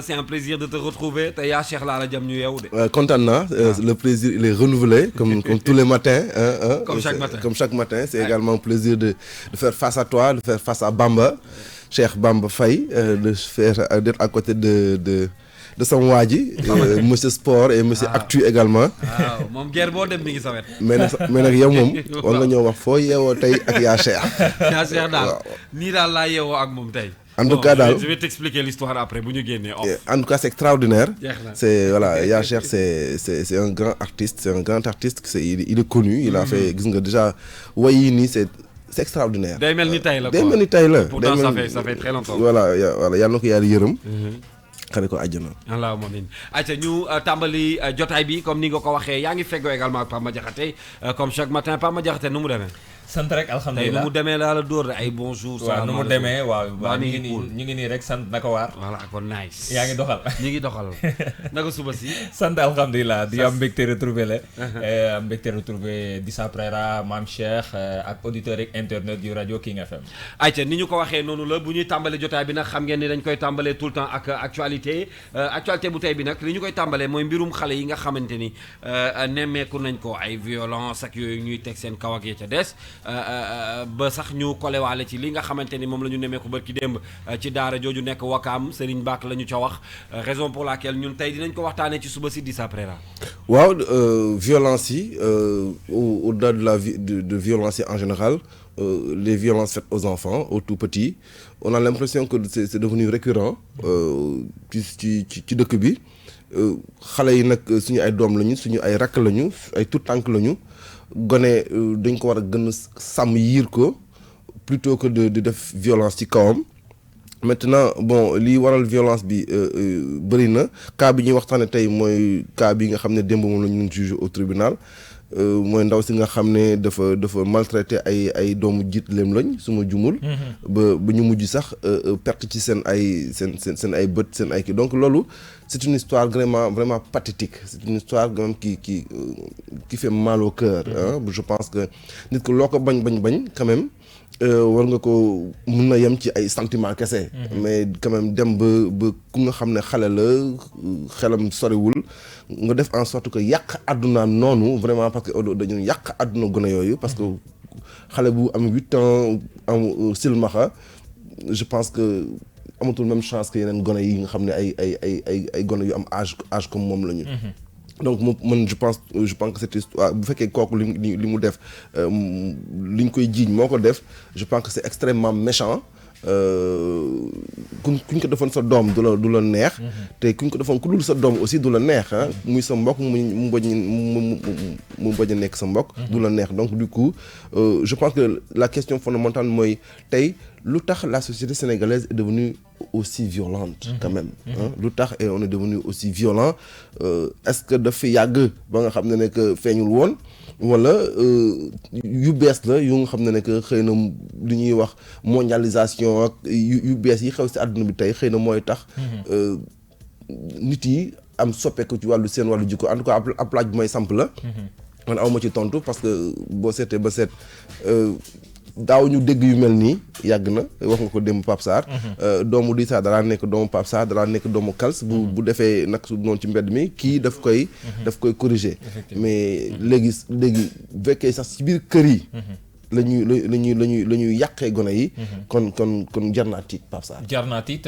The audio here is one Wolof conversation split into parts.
C'est un plaisir de te retrouver. Taya Cheikh Lala Jam ñu yeewu de. Content na, le plaisir il est renouvelé comme tous les matins. Comme chaque matin. Comme chaque matin, c'est également un plaisir de faire face à toi, de faire face à Bamba, Cheikh Bamba Faye, d'être à côté de son waji, monsieur Sport et monsieur Actu également. waaw moom guerre boo dem mi ngi sa wet. mais nag yow moom war nga ñëw wax foo yeewoo tey ak yaa Cheikh. yaa Cheikh daal nii daal laa yeewoo ak moom tey. En tout cas, je vais t'expliquer l'histoire après. En tout cas, c'est extraordinaire. C'est voilà, Yacher, c'est un grand artiste, il est connu, il a fait déjà Wayini, c'est extraordinaire. Daymel ni tay la. Pourtant ça fait très longtemps. Voilà, y a no ko yalla yeureum. Xare ko aljana. Allahumma amin. Aïcha ñu tambali jotaay bi comme ni nga ko waxee yaa ngi feggo également ak Pama Diakhaté comme chaque matin Pama Diakhaté nu mu demee. sant rek alhamdulilah nu mu demee laa la dóor de ay bonjour. waaw nu mu demee waaw ñu ngi nii rek sant naka waar. voilà kon nice. yaa ngi doxal. ñu ngi doxal naka suba si. sant alhamdulilah di am mbégte retrouvé la. am mbégte retrouvé Dissa Prera Mame Cheikh ak auditeurs rek internet yu rajo King FM. ayca ni ñu ko waxee noonu la bu ñuy tàmbalee jotaay bi nag xam ngeen ni dañ koy tàmbalee tout le temps ak actualité bu tey bi nag li ñu koy tàmbalee mooy mbirum xale yi nga xamante ni nemmeeku nañ ko ay violence ak yooyu ñuy teg seen kaw ak ya ca des. ba sax ñu kolewaale ci li nga xamante ni moom la ñu nemmeeku barki démb ci daara jooju nekk Wakaam Serigne Bakk la ñu ca wax raison pour laquelle ñun tey dinañ ko waxtaanee ci suba si Dissa Prera. waaw violence yi au-delà de violence yi en général les violences faites aux enfants aux tout petits on a l'impression que c'est devenu récurrent ci dëkk bi xale yi nag suñu ay doom lañu suñu ay rakk lañu ay tout tànk lañu. gone dañ ko war a gën a sàmm yiir ko plutôt que de def violence ci kawam maintenant bon lii waral violence bi bëri na cas bi ñuy waxtaane tey mooy cas bi nga xam ne démb moom la ñu jugé au tribunal mooy ndaw si nga xam ne dafa maltraité ay doomu jiit leem lañ su ma jumul ba ñu mujj sax perte ci seen ay bët seen ay kii donc loolu c'est une histoire vraiment pathétique c'est une histoire quand même qui fait mal au cœur je pense que nit ko loo ko bañ quand même war nga ko mun na yem ci ay sentiments kese mais quand même dem ba ku nga xam ne xale la xelam soriwul nga def en sorte que yàq àdduna noonu vraiment parce que dañu yàq àdduna gone yooyu parce que xale bu am 8 ans am silmaxa je pense que amatul même chance que yeneen gone yi nga xam ne ay gone yu am âge comme moom la ñu donc man je pense que cette histoire bu fekkee kooku li mu def li ñu koy jiiñ moo ko def je pense que c'est extrêmement méchant kuñ ko defoon sa doom du la neex te kuñ ko defoon ku dul sa doom aussi du la neex muy sa mbokk mu bañ a nekk sa mbokk du la neex donc du coup je pense que la question fondamentale mooy tey lu tax la société sénégalaise est devenue aussi violente quand même lu tax et on est devenu aussi violent est-ce que dafa yàgg ba nga xam ne que feeñul woon wala yu bees la yu nga xam ne que xëy na li ñuy wax mondialisation ak yu bees yi xew ci àdduna bi tey xëy na mooy tax nit yi am soppeeku ci seen wàllu jikko en tout cas ab laaj bu may samp la man awma ci tontu parce que boo seetee ba seet daaw ñu dégg yu mel nii yàgg na wax nga ko démb Pape Sarr doomu Dissa dalaa nekk doomu Pape Sarr dalaa nekk doomu Kals bu defee nag su noonu ci mbedd mi kii daf koy corriger mais léegi bu fekkee sax ci biir kër yi la ñuy yàqee gone yi kon jar naa tiit Pape Sarr jar naa tiit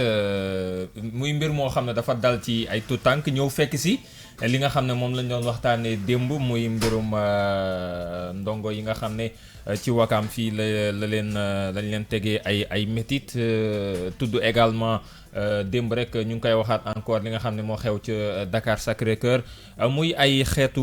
muy mbir moo xam ne dafa dal ci ay tout tànk ñëw fekk si li nga xam ne moom lañ doon waxtaanee démb muy mbirum ndongo yi nga xam ne ci Wakaam fii lañ leen tegee ay métit tudd également démb rek ñu ngi koy waxaat encore li nga xam ne moo xew ci Dakar Sacré-Cœur muy ay xeetu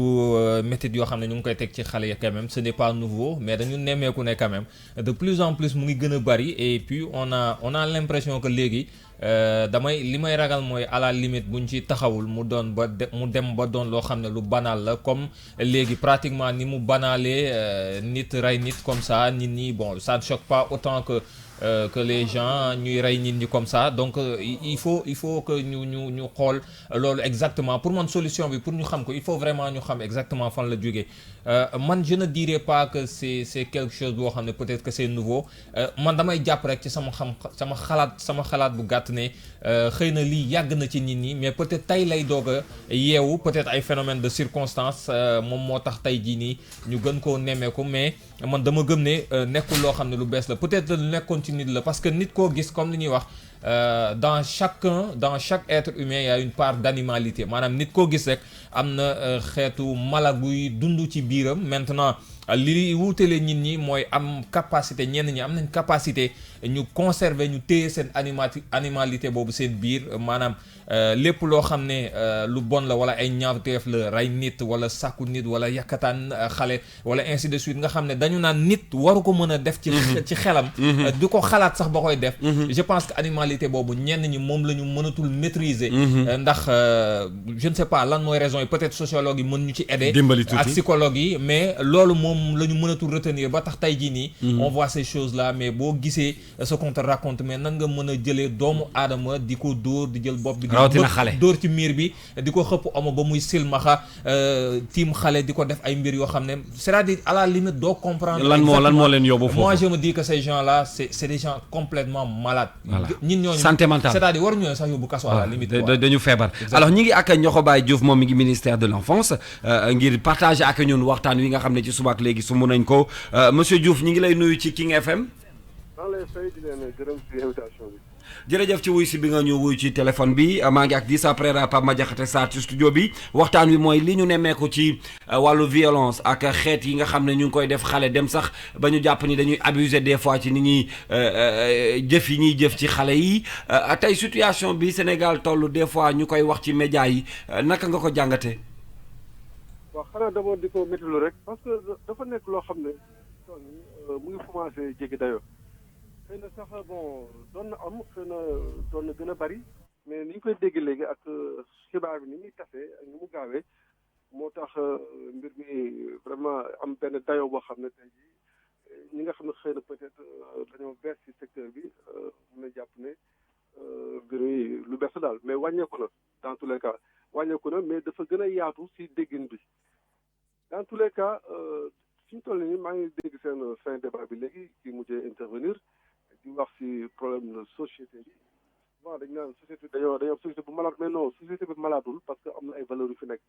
métit yoo xam ne ñu ngi koy teg ci xale yi quand même ce n'est pas nouveau mais dañu nemmeeku ne quand même de plus en plus mu ngi gën a bari et puis on a l'impression que léegi li may ragal mooy à la limite buñ ci taxawul mu dem ba doon loo xam ne lu banal la comme léegi pratiquement ni mu banalee nit rey nit comme ça nit ñi bon ça ne choque pas autant que que les gens ñuy rey nit ñi comme ça donc il faut que ñu xool loolu exactement pour man solution bi pour ñu xam ko il faut vraiment ñu xam exactement fan la jógee man je ne dirais pas que c'est quelque chose boo xam ne peut-être que c'est nouveau man damay jàpp rek ci sama xalaat bu gàtt ne xëy na lii yàgg na ci nit ñi mais peut-être tey lay doog a yeewu peut-être ay phénomènes de circonstance moom moo tax tey jii nii ñu gën koo nemmeeku mais man dama gëm ne nekkul loo xam ne lu bees la peut-être lu nekkoon ci nit la parce que nit koo gis comme li ñuy wax dans chaque être humain il y a une part d'animalité maanaam nit koo gis rek am na xeetu mala buy dund ci biiram maintenant li wuutale nit ñi mooy am capacité ñenn ñi am nañ capacité ñu conserver ñu téye seen animalité boobu seen biir maanaam lépp loo xam ne lu bon la wala ay ñaawteef la rey nit wala sàkku nit wala yàkkataan xale wala ainsi de suite nga xam ne dañu naan nit waru ko mën a def ci xelam du ko xalaat sax ba koy def je pense que animalité boobu ñenn ñi moom la ñu mënatul maîtriser ndax je ne sais pas lan mooy raison yi peut-être sociologue yi mën ñu ci aider ak psychologue yi mais loolu moom la ñu mënatul retenir ba tax tey jii nii on voit ces choses là mais boo gisee ce qu'on te raconte mais nan nga mën a jëlee doomu aadama di ko dóor di jël bopp bi dóor ci miir bi di ko xëpp omo ba muy silmaxa tiim xale di ko def ay mbir yoo xam ne c'est-à-dire à la limite doo comprendre lan moo leen yóbbu foofu moi je me dis que ces gens là c'est des gens complètement malades ñin ñooñu santé mentale c'est-à-dire waruñu leen sax yóbbu kaso à la limite dañu feebar alors ñi ngi ak Niokhobaye Diouf moom mi ngi ministère de l'enfance ngir partager ak ñun waxtaan wi nga xam ne ci suba ak léegi su mun nañ ko monsieur Diouf ñi ngi lay nuyu ci King FM jërëjëf ci wuy si bi nga ñu wuy ci téléphone bi maa ngi ak Dissa Préra Pape Madiakhate Sarr ci studio bi waxtaan wi mooy li ñu nemmeeku ci wàllu violence ak xeet yi nga xam ne ñu ngi koy def xale dem sax ba ñu jàpp ni dañuy abuser des fois ci ni ñuy jëf yi ñuy jëf ci xale yi tey situation bi Sénégal toll des fois ñu koy wax ci média yi naka nga ko jàngatee. waaw xanaa d'abord di ko métti rek parce que dafa nekk loo xam ne mu ngi commencé jéggi dayoo. xëy na sax bon doon na am xëy na doon na gën a bari mais ni ñu koy dégg léegi ak xibaar bi ni muy tasee ak ni mu gaawee moo tax mbir mi vraiment am benn dayoo boo xam ne tey jii ñi nga xam ne xëy na peut-être dañoo bees ci secteur bi mën na jàpp ne mbir mi lu bees daal mais wàññeeku na dans tous les cas wàññeeku na mais dafa gën a yaatu ci déggin bi dans tous les cas fi ñu toll nii maa ngi dégg seen fin débat bi léegi ki mujjee intervenir di wax ci problème de société bi bon dañu naan société dañoo société bu malade mais non société bi malaadul parce que am na ay valeurs yu fi nekk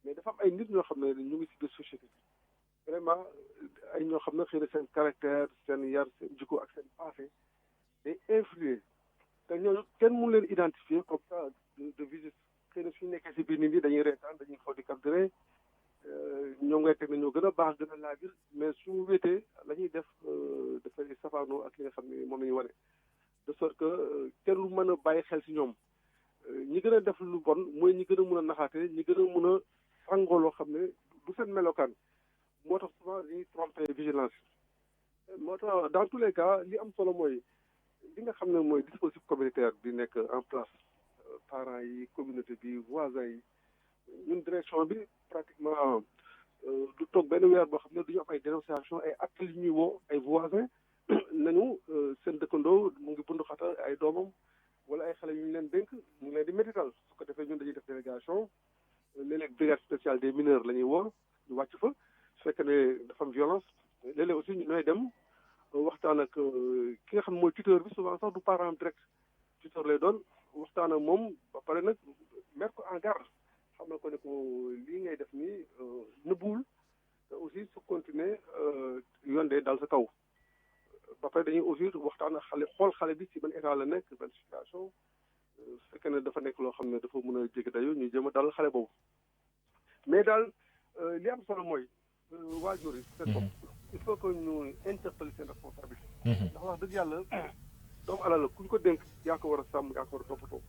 mais dafa am ay nit ñoo xam ne ñu ngi ci biir société bi vraiment ay ñoo xam ne xëy na seen caractère seen yar seen jikko ak seen passé day influer te ñooñu kenn mënu leen identifier comme ça de visite xëy na suñu nekkee ci biir nit ñi dañuy reetaan dañuy xaw di capturer ñoom ngay teg na ñoo gën a baax gën a laabir mais su wéetee la ñuy def dafay safaanoo ak li nga xam ne moom la ñuy wane de sorte que kenn lu mën a bàyyi xel ci ñoom ñi gën a def lu bon mooy ñi gën a mun a naxaate ñi gën a mun a sàngoo loo xam ne du seen melokaan moo tax souvent dañuy tromper vigilance moo tax dans tous les cas li am solo mooy li nga xam ne mooy dispositif communautaire bi nekk en place parents yi communauté bi voisins yi ñun direction bi pratiquement du toog benn weer boo xam ne du ñu am ay dénonciation ay appels yu ñuy woo ay voisins nañu seen dëkkandoo mu ngi bundu xata ay doomam wala ay xale yu ñu leen dénk ñu ngi leen di médical su ko defee ñun dañuy def délégation léeg-léeg brigade spéciale des mineurs la ñuy woo ñu wàcc fa su fekkee ne dafa am violence léeg-léeg aussi ñu nooy dem waxtaan ak ki nga xam ne mooy tuteur bi souvent sax du parent direct tuteur lay doon waxtaan ak moom ba pare nag mettre ko en garde xam na ko ne ko lii ngay def nii nëbbuwul te aussi su continuer yoon day dal sa kaw ba pare dañuy aussi waxtaan ak xale xool xale bi ci ban état la nekk ban situation su fekkee ne dafa nekk loo xam ne dafa mën a jéggi dayo ñu jéem a dal xale boobu mais daal li am solo mooy waajur yi seen bopp il faut que ñu interpeller seen responsabilité ndax wax dëgg yàlla doomu alal la ku ñu ko dénk yaa ko war a sàmm yaa ko war a toppatoo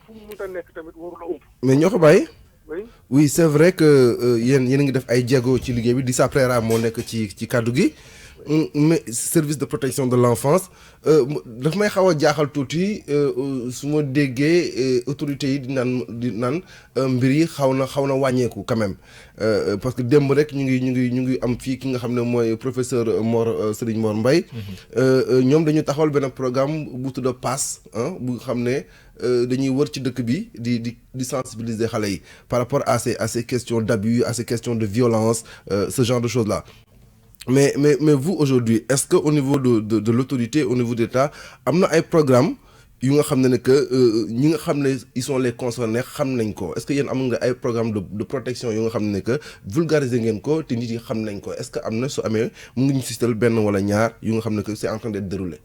fu mu mënta nekk tamit waru la ump mais Niokhobaye oui oui c'est vrai que yéen a ngi def ay jéego ci liggéey bi Dissa Préra moo nekk ci kaddu gi mais service de protection de l'enfance daf may xaw a jaaxal tuuti su ma déggee autorités yi di naan mbir yi xaw na wàññeeku quand même parce que démb rek ñu ngi am fii ki nga xam ne mooy professeur Serigne Mor Mbaye ñoom dañu taxawal benn programme bu tudd PASS bu xam ne dañuy wër ci dëkk bi di sensibiliser xale yi par rapport à ces questions d'abus, à ces questions de violence, ce genre de choses là. Mais vous aujourd'hui, est-ce que au niveau de l'autorité, au niveau de l'État, am na ay programme yu nga xam ne que ñi nga xam ne ils sont les concernés xam nañ ko, est-ce que yéen am nga ay programme de protection yu nga xam ne que vulgariser ngeen ko te nit yi xam nañ ko, est-ce que am na su amee mu ngi ñu sistal benn wala ñaar yu nga xam ne que c'est en train d'être déroulé?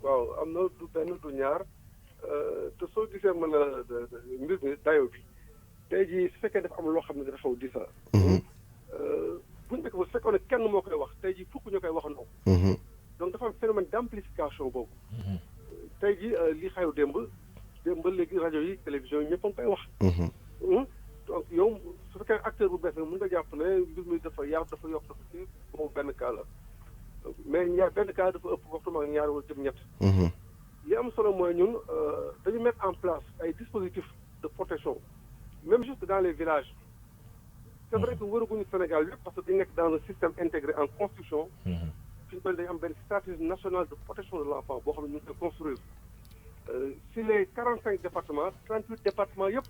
waaw am na du benn du ñaar te soo gisee mën a mbir mi dayo bi tey jii su fekkee dafa am loo xam ne dafa xaw di sa bu ñu bu fekkoon ne kenn moo koy wax tey jii fukk ñu koy waxandoo. donc dafa am phénomène d'amplification boobu. tey jii li xew démb léegi rajo yi télévision yi ñëpp a ngi koy wax. donc yow su fekkee acteur bu bees la mën nga jàpp ne mbir mi dafa yokk dafa ci moom benn cas la mais benn cas dafa ëpp waxtu ma ñaar wala jëm ñett. li am solo mooy ñun dañu mettre en place ay dispositifs de protection même juste dans les villages. c'est vrai que wëraguñu Sénégal yëpp parce que dañu nekk dans un système intégré en construction. fi ñu koy dañu am benn stratégie nationale de protection de l'enfant boo xam ne ñu ngi koy construire. sur les 45 départements 38 départements yëpp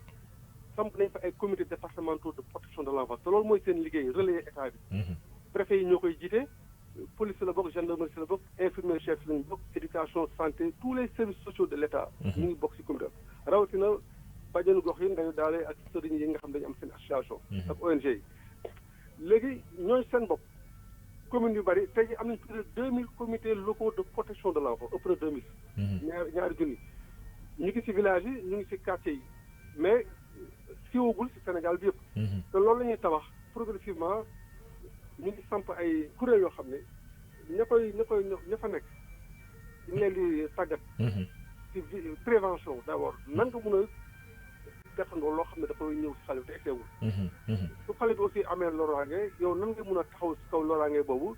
samp nañ fa ay comités départementaux de protection de l'enfant te loolu mooy seen liggéey relayer état bi. préfet yi ñoo koy jiite police la bokk gendarmerie la bokk infirmier chef la ñu bokk éducation santé tous les services sociaux de l'état. ñu ngi bokk ci comité rawatina bàjjenu gox yi ndayu daale ak sëriñ yi nga xam dañu am seen association. ak ONG yi. léegi ñooy seen bopp communes yu bari tey jii am nañ plus de 2000 comités locaux de protection de l'enfant ëpp na 2000. ñaari junni ñu ngi ci village yi ñu ngi ci quartier yi mais siiwagul ci Sénégal bi yëpp. te loolu la ñuy tabax progressivement ñu ngi samp ay kuréel yoo xam ne ña fa nekk ñu leen di tàggat. ci prévention d'abord nan nga mën a gàttandoo loo xam ne dafa ñëw ci xale bi te egseewul. su xale bi aussi amee loraange yow nan nga mën a taxaw ci kaw loraange boobu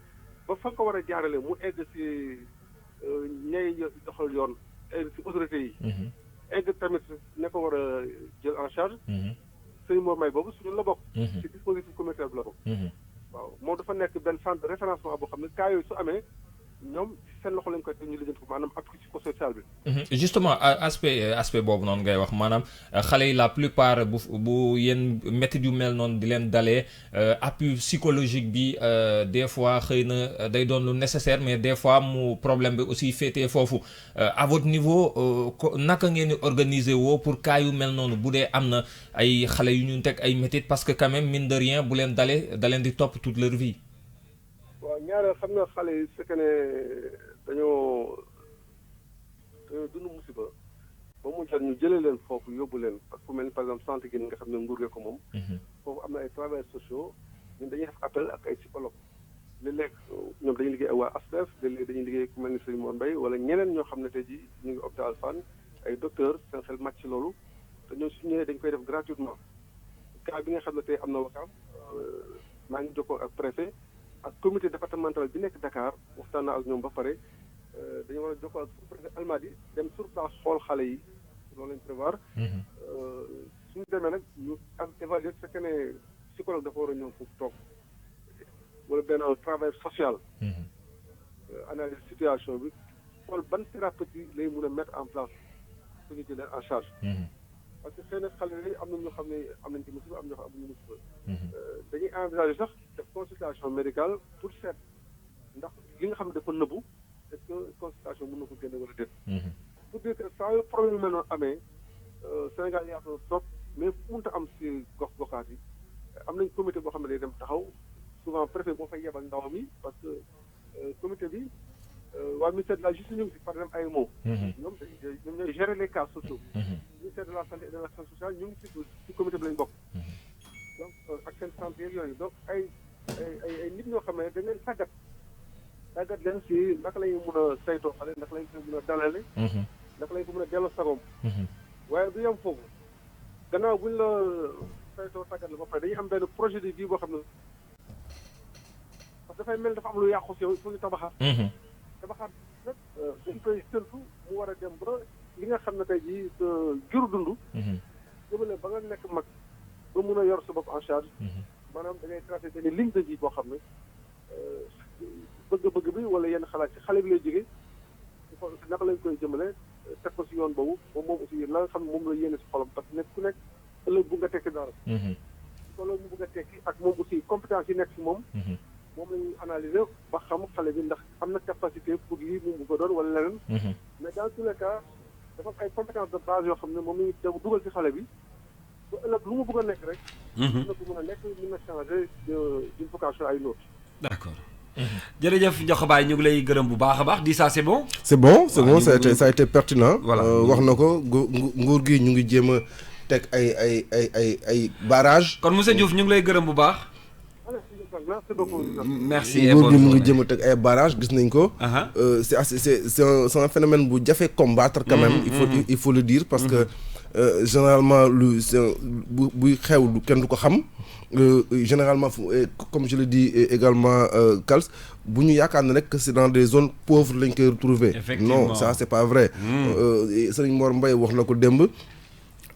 ba fa nga ko war a jaarale mu egg ci ñay doxal yoon egg ci autorités yi. egg tamit ne ko war a jël en charge. sëñ Mor May boobu suñu la bokk. ci dispositif communautaire bi la bokk. waaw moom dafa nekk benn centre de référencement boo xam ne cas yooyu su amee ñoom seen loxo lañ koy teg ñu lijjanti ko maanaam appui psychosocial bi. justement aspect boobu noonu ngay wax maanaam xale yi la plupart bu yenn métit yu mel noonu di leen dalee appui psychologique bi des fois xëy na day doon lu nécessaire mais des fois mu problème bi aussi féetee foofu à votre niveau naka ngeen di organiser woo pour cas yu mel noonu bu dee am na ay xale yu ñu teg ay métit parce que quand même mine de rien bu leen dalee da leen di topp toute leur vie. waaw ñaareel xam nga xale yi su fekkee ne dañoo dund musiba ba mu jot ñu jëlee leen foofu yóbbu leen parce que ku mel ni par exemple centre gi nga xam ne nguur gee ko moom. foofu am na ay travailleurs sociaux ñun dañuy def appel ak ay psychologues léeg-léeg ñoom dañuy liggéey ak waa ASPEF léeg-léeg dañuy liggéey ku mel ni Serigne Mor Mbaye wala ñeneen ñoo xam ne tey jii ñu ngi hôpital Fann ay docteurs seen xel màcc ci loolu te ñoom su ñëwee dañ koy def gratuitement cas bi nga xam ne tey am na Ouakam maa ngi jokkoo ak préfet ak comité départemental bi nekk Dakar waxtaan naa ak ñoom ba pare dañu war a jokkoo ak sous-préfet Almadies dem sur place xool xale yi loolu lañ prévoir. suñu demee nag ñu ak évaluer su fekkee ne psychologue dafa war a ñëw foofu toog wala benn travail social. analyse situation bi xool ban thérapeutique lay mun a mettre en place pour ñu jëlee en charge. parce que xëy na xale yi am na ñoo xam ne am nañ ci musiba am ñoo xam amuñu musiba. dañuy envisager sax def consultation médicale pour seet ndax li nga xam ne dafa nëbbu est-ce que consultation mën na ko génne wala déet. pour dire que saa yu problème yu mel noonu amee Sénégal yaatu na trop mais fu mënta am si gox-goxaat yi am nañ comité boo xam ne day dem taxaw souvent préfet moo fay yebal ndawam yi parce que comité bi waa ministère de la justice ñu ngi si par exemple ay mots. ñoom ñooy gérer les cas sociaux. ministère de la santé et de l'action sociale ñu ngi ci comité bi lañ bokk. donc ak seen santé yooyu donc ay nit ñoo xam ne dañ leen tàggat leen si naka la ñuy mën a saytoo xale naka la ñu ko mën a dalale. naka la ñu ko mën a delloo sagoom. waaye du yem foofu gannaaw buñ la saytoo tàggat la ba pare dañuy am benn projet de vie boo xam ne parce que dafay mel dafa am lu yàqu si yow il faut ñu tabaxaat. tabaxaat nag dañ koy sëntu mu war a dem ba li nga xam ne tey jii jur dund. jëmale ba nga nekk mag ba mun a yor sa bopp en charge. maanaam da ngay tracé benn ligne de vie boo xam ne bëgg-bëgg bi wala yenn xalaat ci xale bi lay jógee il faut naka lañ koy jëmale teg ko si yoon boobu moom aussi la nga xam ne moom la yéene si xolam parce que nekk ku nekk ëllëg bu nga tekki dara. loolu mu bëgg a tekki ak moom aussi compétence yi nekk si moom. moom la ñuy analyser ba xam xale bi ndax am na capacité pour lii mu bëgg a doon wala leneen. mais dans tous les cas dafa am ay compétences de base yoo xam ne moom la ñuy dugal ci xale bi ba ëllëg lu mu bëgg a nekk rek. dina ko mën a nekk mën na changer d'une vocation à une autre. D'accord. jërëjëf Ndiokhobaye ñu ngi lay gërëm bu baax a baax di ça c'est bon. c'est bon ça a été pertinent. voilà wax na ko nguur gi ñu ngi jéem a teg ay barrage. kon monsieur Diouf ñu ngi lay gërëm bu baax. merci nguur gi mu ngi jëm a teg ay barrage gis nañ ko. c'est un phénomène bu jafe combattre quand même. il faut le dire parce que généralement buy xew kenn du ko xam. Généralement comme je le dis également Kals bu ñu yaakaar ne rek c'est dans des zones pauvres lañ koy retrouver. Non ça c'est pas vrai. Serigne Mor Mbaye wax na ko démb.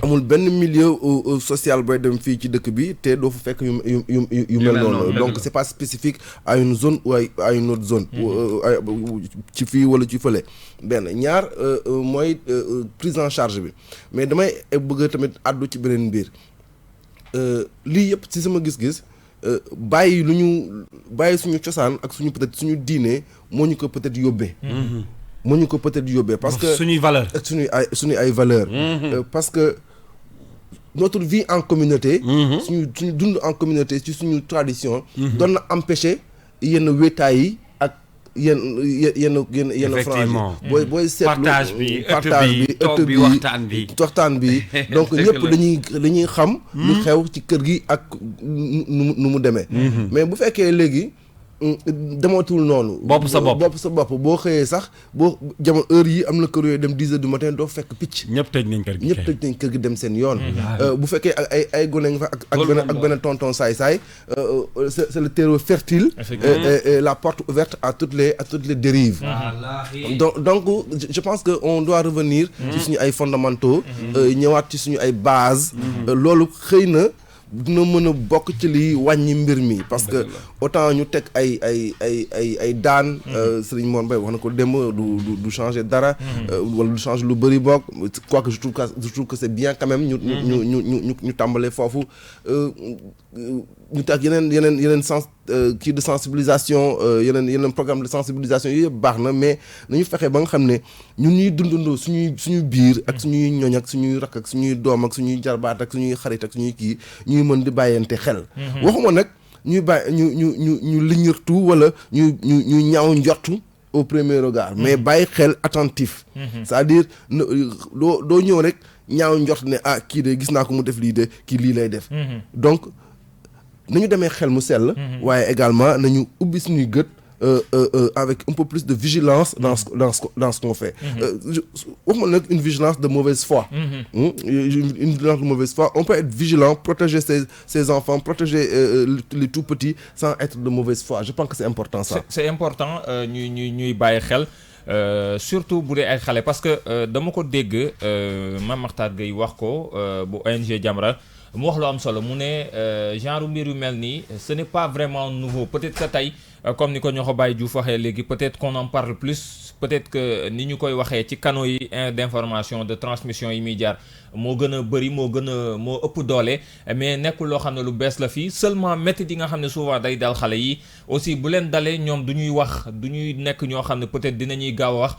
amul benn milieu social booy dem fii ci dëkk bi te doo fa fekk yu mel noonu. Donc c'est pas spécifique à une zone ou à une autre zone. ci fii wala ci fële. benn ñaar mooy prise en charge bi mais damay bëgg tamit àddu ci beneen mbir. lii yëpp ci sama gis-gis bàyyi suñu cosaan ak suñu peut-être suñu diine moo ñu ko peut-être yóbbee. moo ñu ko peut-être yóbbee parce que suñuy valeur ak suñuy ay valeur parce que notre vie en communauté. suñu dund en communauté ci suñu tradition. doon na empêcher yenn wéetaay yi ak yenn effectivement booy seetlu partage bi ëtt bi waxtaan bi donc ñëpp dañuy xam lu xew ci kër gi ak nu mu demee mais bu fekkee léegi dematul noonu bopp sa bopp boo xëyee sax boo jamono heure yi am na kër yooyu dem 10 heures du matin doo fekk picc ñëpp tëj nañ kër gi dem seen yoon bu fekkee ay gone nga fa ak benn tonton saay-saay c'est le terreau fertile et la porte ouverte à toutes les dérives donc je pense que on doit revenir ci suñu ay fondamentaux ñëwaat ci suñu ay bases loolu xëy na dina mën a bokk ci liy wàññi mbir mi parce que autant ñu teg ay daan Serigne Mor Mbaye wax na ko démb du changer dara wala du changer lu bëri bokk quoique je trouve que c'est bien quand même ñu tàmbalee foofu ñu teg yeneen sens kii de sensibilisation yeneen programme de sensibilisation yooyu yëpp baax na mais nañu fexe ba nga xam ne ñun ñuy dundandoo suñuy biir ak suñuy ñoñ ak suñuy rakk ak suñuy doom ak suñuy jarbaat ak suñuy xarit ak suñuy kii ñuy mën di bàyyante xel waxuma nag ñuy bàyyi ñu liñirtu wala ñu ñaaw njortu au premier regard mais bàyyi xel attentif c'est-à-dire doo ñëw rek ñaaw njort ne kii de gis naa ko mu def lii de kii lii lay def donc nañu demee xel mu sell waaye également nañu ubbi suñuy gët avec un peu plus de vigilance dans ce qu'on fait waxuma nag une vigilance de mauvaise foi une vigilance de mauvaise foi on peut être vigilant protéger ses enfants protéger les tout petits sans être de mauvaise foi je pense que c'est important ça c'est important ñuy bàyyi xel surtout bu dee ay xale parce que dama ko dégg Mame Makhtar Gueye wax ko bu ONG Jamra mu wax lu am solo mu ne genre mbir yu mel nii ce n'est pas vraiment nouveau peut-être que tey comme ni ko Ndiokhobaye Diouf waxee léegi peut-être qu'on en parle plus peut-être que ni ñu koy waxee ci canaux yi d'information de transmission yi muy jaar moo gën a bëri moo ëpp doole mais nekkul loo xam ne lu bees la fii seulement méthode yi nga xam ne souvent day dal xale yi aussi bu leen dalee ñoom du ñuy wax du ñuy nekk ñoo xam ne peut-être dinañuy gaaw a wax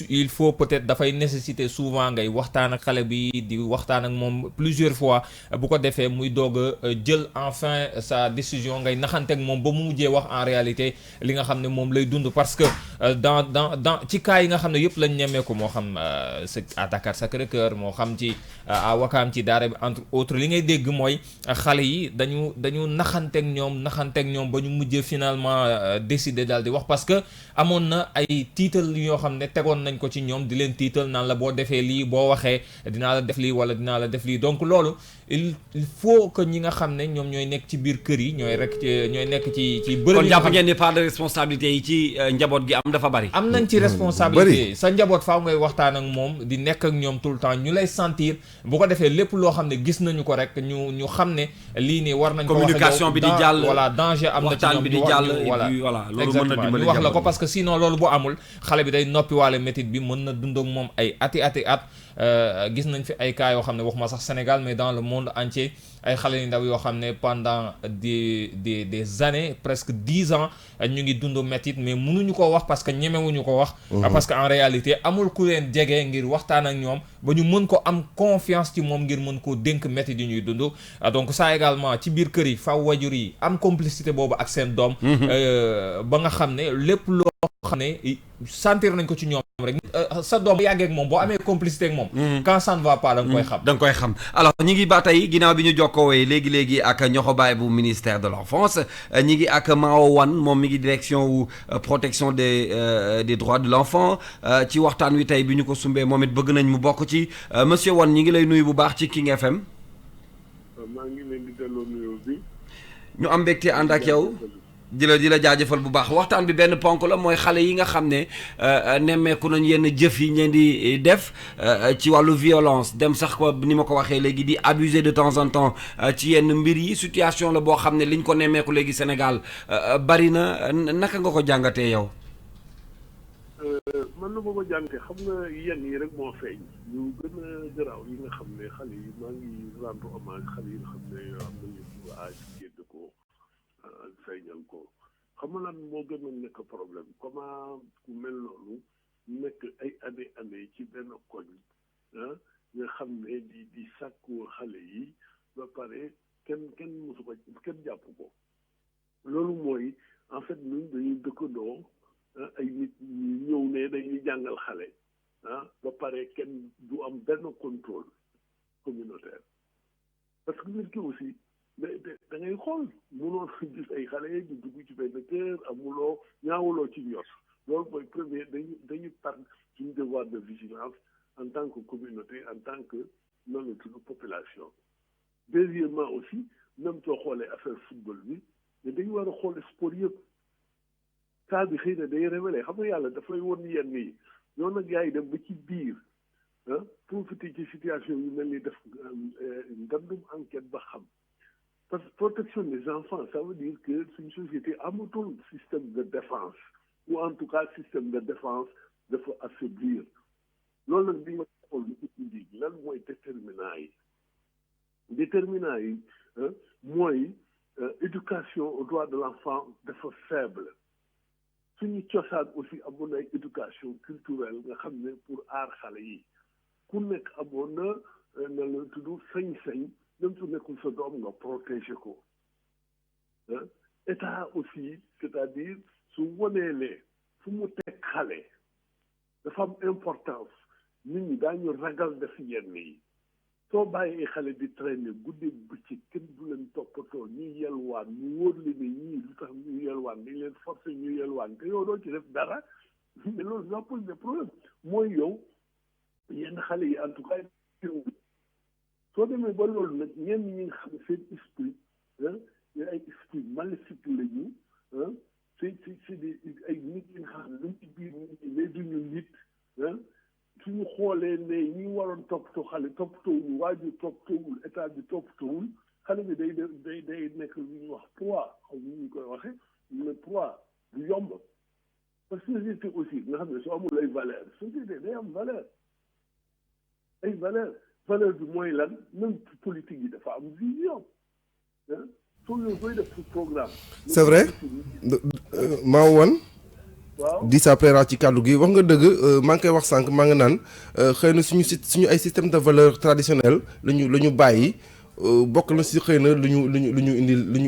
il faut peut-être dafay nécessiter souvent ngay waxtaan ak xale bi di waxtaan ak moom plusieurs fois bu ko defee muy doog a jël enfin sa décision ngay naxante ak moom ba mu mujjee wax en réalité li nga xam ne moom lay dund parce que dans ci cas yi nga xam ne yëpp lañ ñemmeeku moo xam à Dakar Sacré-Cœur moo xam ci à Ouakam ci daara bi entre autres li ngay dégg mooy xale yi dañu naxanteeg ñoom ba ñu mujjee finalement décider daal di wax parce que amoon na ay tiital yoo xam ne tegoon nañ ko ci ñoom di leen tiital naan la boo defee lii boo waxee dinaa la def lii wala dinaa la def lii donc loolu il faut que ñi nga xam ne ñoom ñooy nekk ci biir kër yi ñooy nekk ci bërëb kon jàpp ngeen ni part de responsabilité yi ci njaboot gi am dafa bari. am nañ ci responsabilité sa njaboot faaw ngay waxtaan ak moom di nekk ak ñoom tout le temps ñu lay sentir bu ko defee lépp loo xam ne gis nañu ko rek ñu xam ne lii nii war nañ ko wax communication bi di jàll voilà danger am na ci ñoom bi di jàll voilà loolu mën na dimbali ñu wax la ko parce que sinon loolu bu amul xale bi day noppiwaale métit bi mën na dund ak moom ay ati at gis nañ fi ay cas yoo xam ne waxuma sax Sénégal mais dans le monde entier ay xale yu ndaw yoo xam ne pendant des années presque 10 ans ñu ngi dund métit mais mënuñu ko wax parce que ñemewuñu ko wax parce que en réalité amul ku leen jege ngir waxtaan ak ñoom ba ñu mën ko am confiance ci moom ngir mën koo dénk métit yi ñuy dund donc ça également ci biir kër yi faw wajur yi am complicité boobu ak seen doom ba nga xam ne lépp loo xam ne sentir nañ ko ci ñoom rek sa doom yàggee ak moom boo amee complicité ak moom quand ça ne va pas da nga koy xam alors ñi ngi ba tey ginnaaw bi ñu jokkoowee léegi ak ñoxo baay bu ministère de l'enfance ñi ngi ak Mao Wane moom mi ngi direction wu protection des droits de l'enfant ci waxtaan wi tey bi ñu ko sumbee moom it bëgg nañ mu bokk ci monsieur Wane ñi ngi lay nuyu bu baax ci King FM. maa ngi leen di delloo nuyoo bi. ñu am mbégte ànd ak yow di la jaajëfal bu baax waxtaan bi benn ponk la mooy xale yi nga xam ne nemmeeku nañ yenn jëf yi ngeen di def ci wàllu violence dem sax ko ni ma ko waxee léegi di abuser de temps en temps ci yenn mbir yi situation la boo xam ne liñ ko nemmeeku léegi Sénégal bari na naka nga ko jàngatee yow. man la ma jàngatee xam nga yenn yi rek moo feeñ ñu gën a garaaw yi nga xam ne xale yi maa ngi rendre hommage xale yi nga xam ne am nañu âge génn ko feeñal ko xam nga lan moo gën a nekk problème comment ku mel noonu nekk ay année ci benn koñ nga xam ne di sàkku xale yi ba pare kenn mosu ko kenn jàpp ko loolu mooy en fait ñun dañuy dëkkandoo ay nit ñu ñëw ne dañuy jàngal xale ba pare kenn du am benn contrôle communautaire parce que nit ki aussi da ngay xool mënoo gis ay xale di dugg ci benn kër amuloo ñaawuloo ci njort loolu mooy premier dañu perdre suñu devoir de vigilance en tant que communauté en tant que noonu la tudd population. Deuxièmement aussi même soo xoolee affaire football bi mais dañu war a xool sport yëpp cas bi xëy na day révélé xam nga yàlla dafay won yenn yi ñoo nag yaay dem ba ci biir profiter ci situation yu mel ni def ngandum enquête ba xam. Parce que protection des enfants, ça veut dire que c'est une société amatul système de défense, ou en tout cas système de défense dafa affaiblir. loolu nag bi nga xool lu ko indi lan mooy déterminant yi mooy éducation aux droits de l'enfant dafa faible. suñu cosaan aussi amoon ay éducation culturelle nga xam ne pour aar xale yi ku nekk amoon na la tudd sañ-sañ même su nekkul sa doom nga protéger ko état aussi c'est-à-dire su waneelee fu mu teg xale dafa am importance nit ñi daañu ragal def yenn yi soo bàyyee xale di traîner guddi bëccëg kenn du leen toppatoo ñuy yelwaan ñu wóor li ne ñii lu tax ñuy yelwaan dañ leen forcer ñuy yelwaan te yow doo ci def dara mais loolu ça pose des problèmes mooy yow yenn xale yi en tout cas soo demee ba loolu nag ñenn ñi nga xam ne seen esprit ay esprit maléfique la ñu c'est des ay nit yi nga xam ne luñ ci biir nit ñi mais duñu nit suñu xoolee ne ñi waroon toppatoo xale toppatoowul waajur toppatoowul état bi toppatoowul xale bi day nekk lu ñuy wax proie xaw ni ñu koy waxee ne proie du yomb parce que société aussi nga xam ne soo amul ay valeur société day am valeur ay valeur bi mooy lan même politique yi dafa am vision soo yow koy def pour programme. c'est vrai Mao Wane di sa plaira ci kàddu gi wax nga dëgg maa ngi koy wax sànq maa nga naan xëy na suñu ay système de valeur traditionnel la ñu bàyyi bokk na si xëy na lu ñu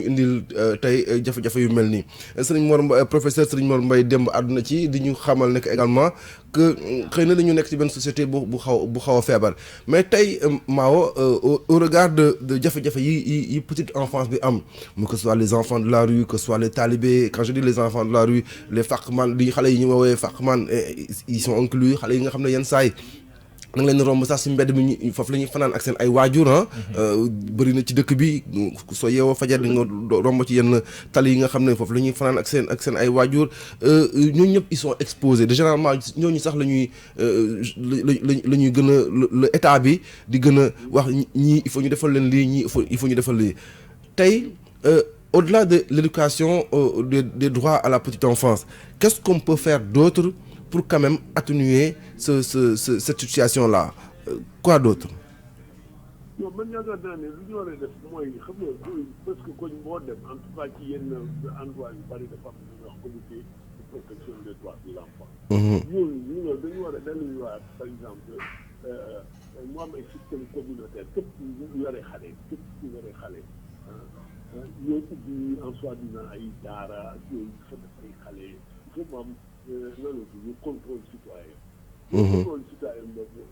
indil tey jafe-jafe yu mel nii sëriñ Mor professeur sëriñ Mor Mbaye démb àdduna ci di ñu xamal nekk également que xëy na dañu nekk ci benn société bu xaw a feebar mais tey Mao au regard de jafe-jafe yi petite enfance bi am mu que ce soit les enfants de la rue que ce soit les talibés quand je dis les enfants de la rue les faqman di xale yi ñu woowee faqman ils sont inclus xale yi nga xam ne yenn saay da nga leen romb sax si mbedd mi ñu foofu la ñuy fanaan ak seen ay waajur bëri na ci dëkk bi soo yeewoo fajar di nga romb ci yenn tali yi nga xam ne foofu la ñuy fanaan ak seen ay waajur ñooñu ñëpp ils sont exposés généralement ñooñu sax la ñuy gën a le état bi di gën a wax ñii il faut ñu defal leen lii ñii il faut ñu defal lii tey au-delà de l'éducation des droits à la petite enfance qu'est-ce qu'on peut faire d'autre pour quand même atténuer cette situation-là quoi d'autre. non man yaakaar naa ne lu ñu war a def mooy xam nga parce que koñ boo dem en tout cas ci yenn endroit yu bari dafa am lu ñuy wax comité de protection des droits de l'enfant. ñooñu dañu war a delluwaat par exemple mu am ay système communautaire képp ku yore xale képp ku yore xale ñoo ubbi en soi-disant ay daara ak yooyu fa def ay xale il faut mu am loolu ñu contrôle citoyen. contrôle citoyen boobu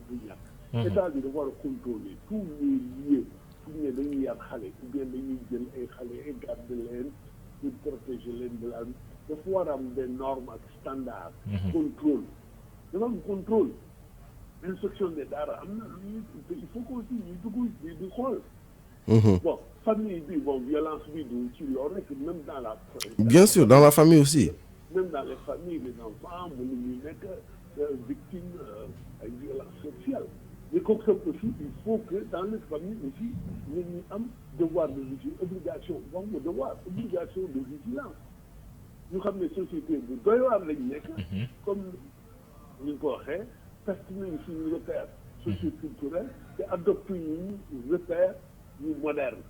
du ñàkk. état bi dafa war a contrôler tous les lieux fu ñu ne dañuy yar xale ou bien dañuy jël ay xale et garder leen pour protéger leen de la dafa war a am des normes ak standards. contrôle dafa am contrôle. inspection des daara am na il faut que aussi ñu dugg di xool. bon famille bi bon violence bi du ci loolu rek même dans la. bien sûr dans la famille aussi. même dans les familles les enfants mënuñu nekk victime ay violences sociales mais comme ça aussi il faut que dans les familles aussi nit ñi am devoir de vigilance obligation wax nga devoir obligation de vigilance ñu xam ne société bu doy waar lañ nekk comme ni nga ko waxee perte nañu suñu repère socio-culturel te adopté ñu repère ñu moderne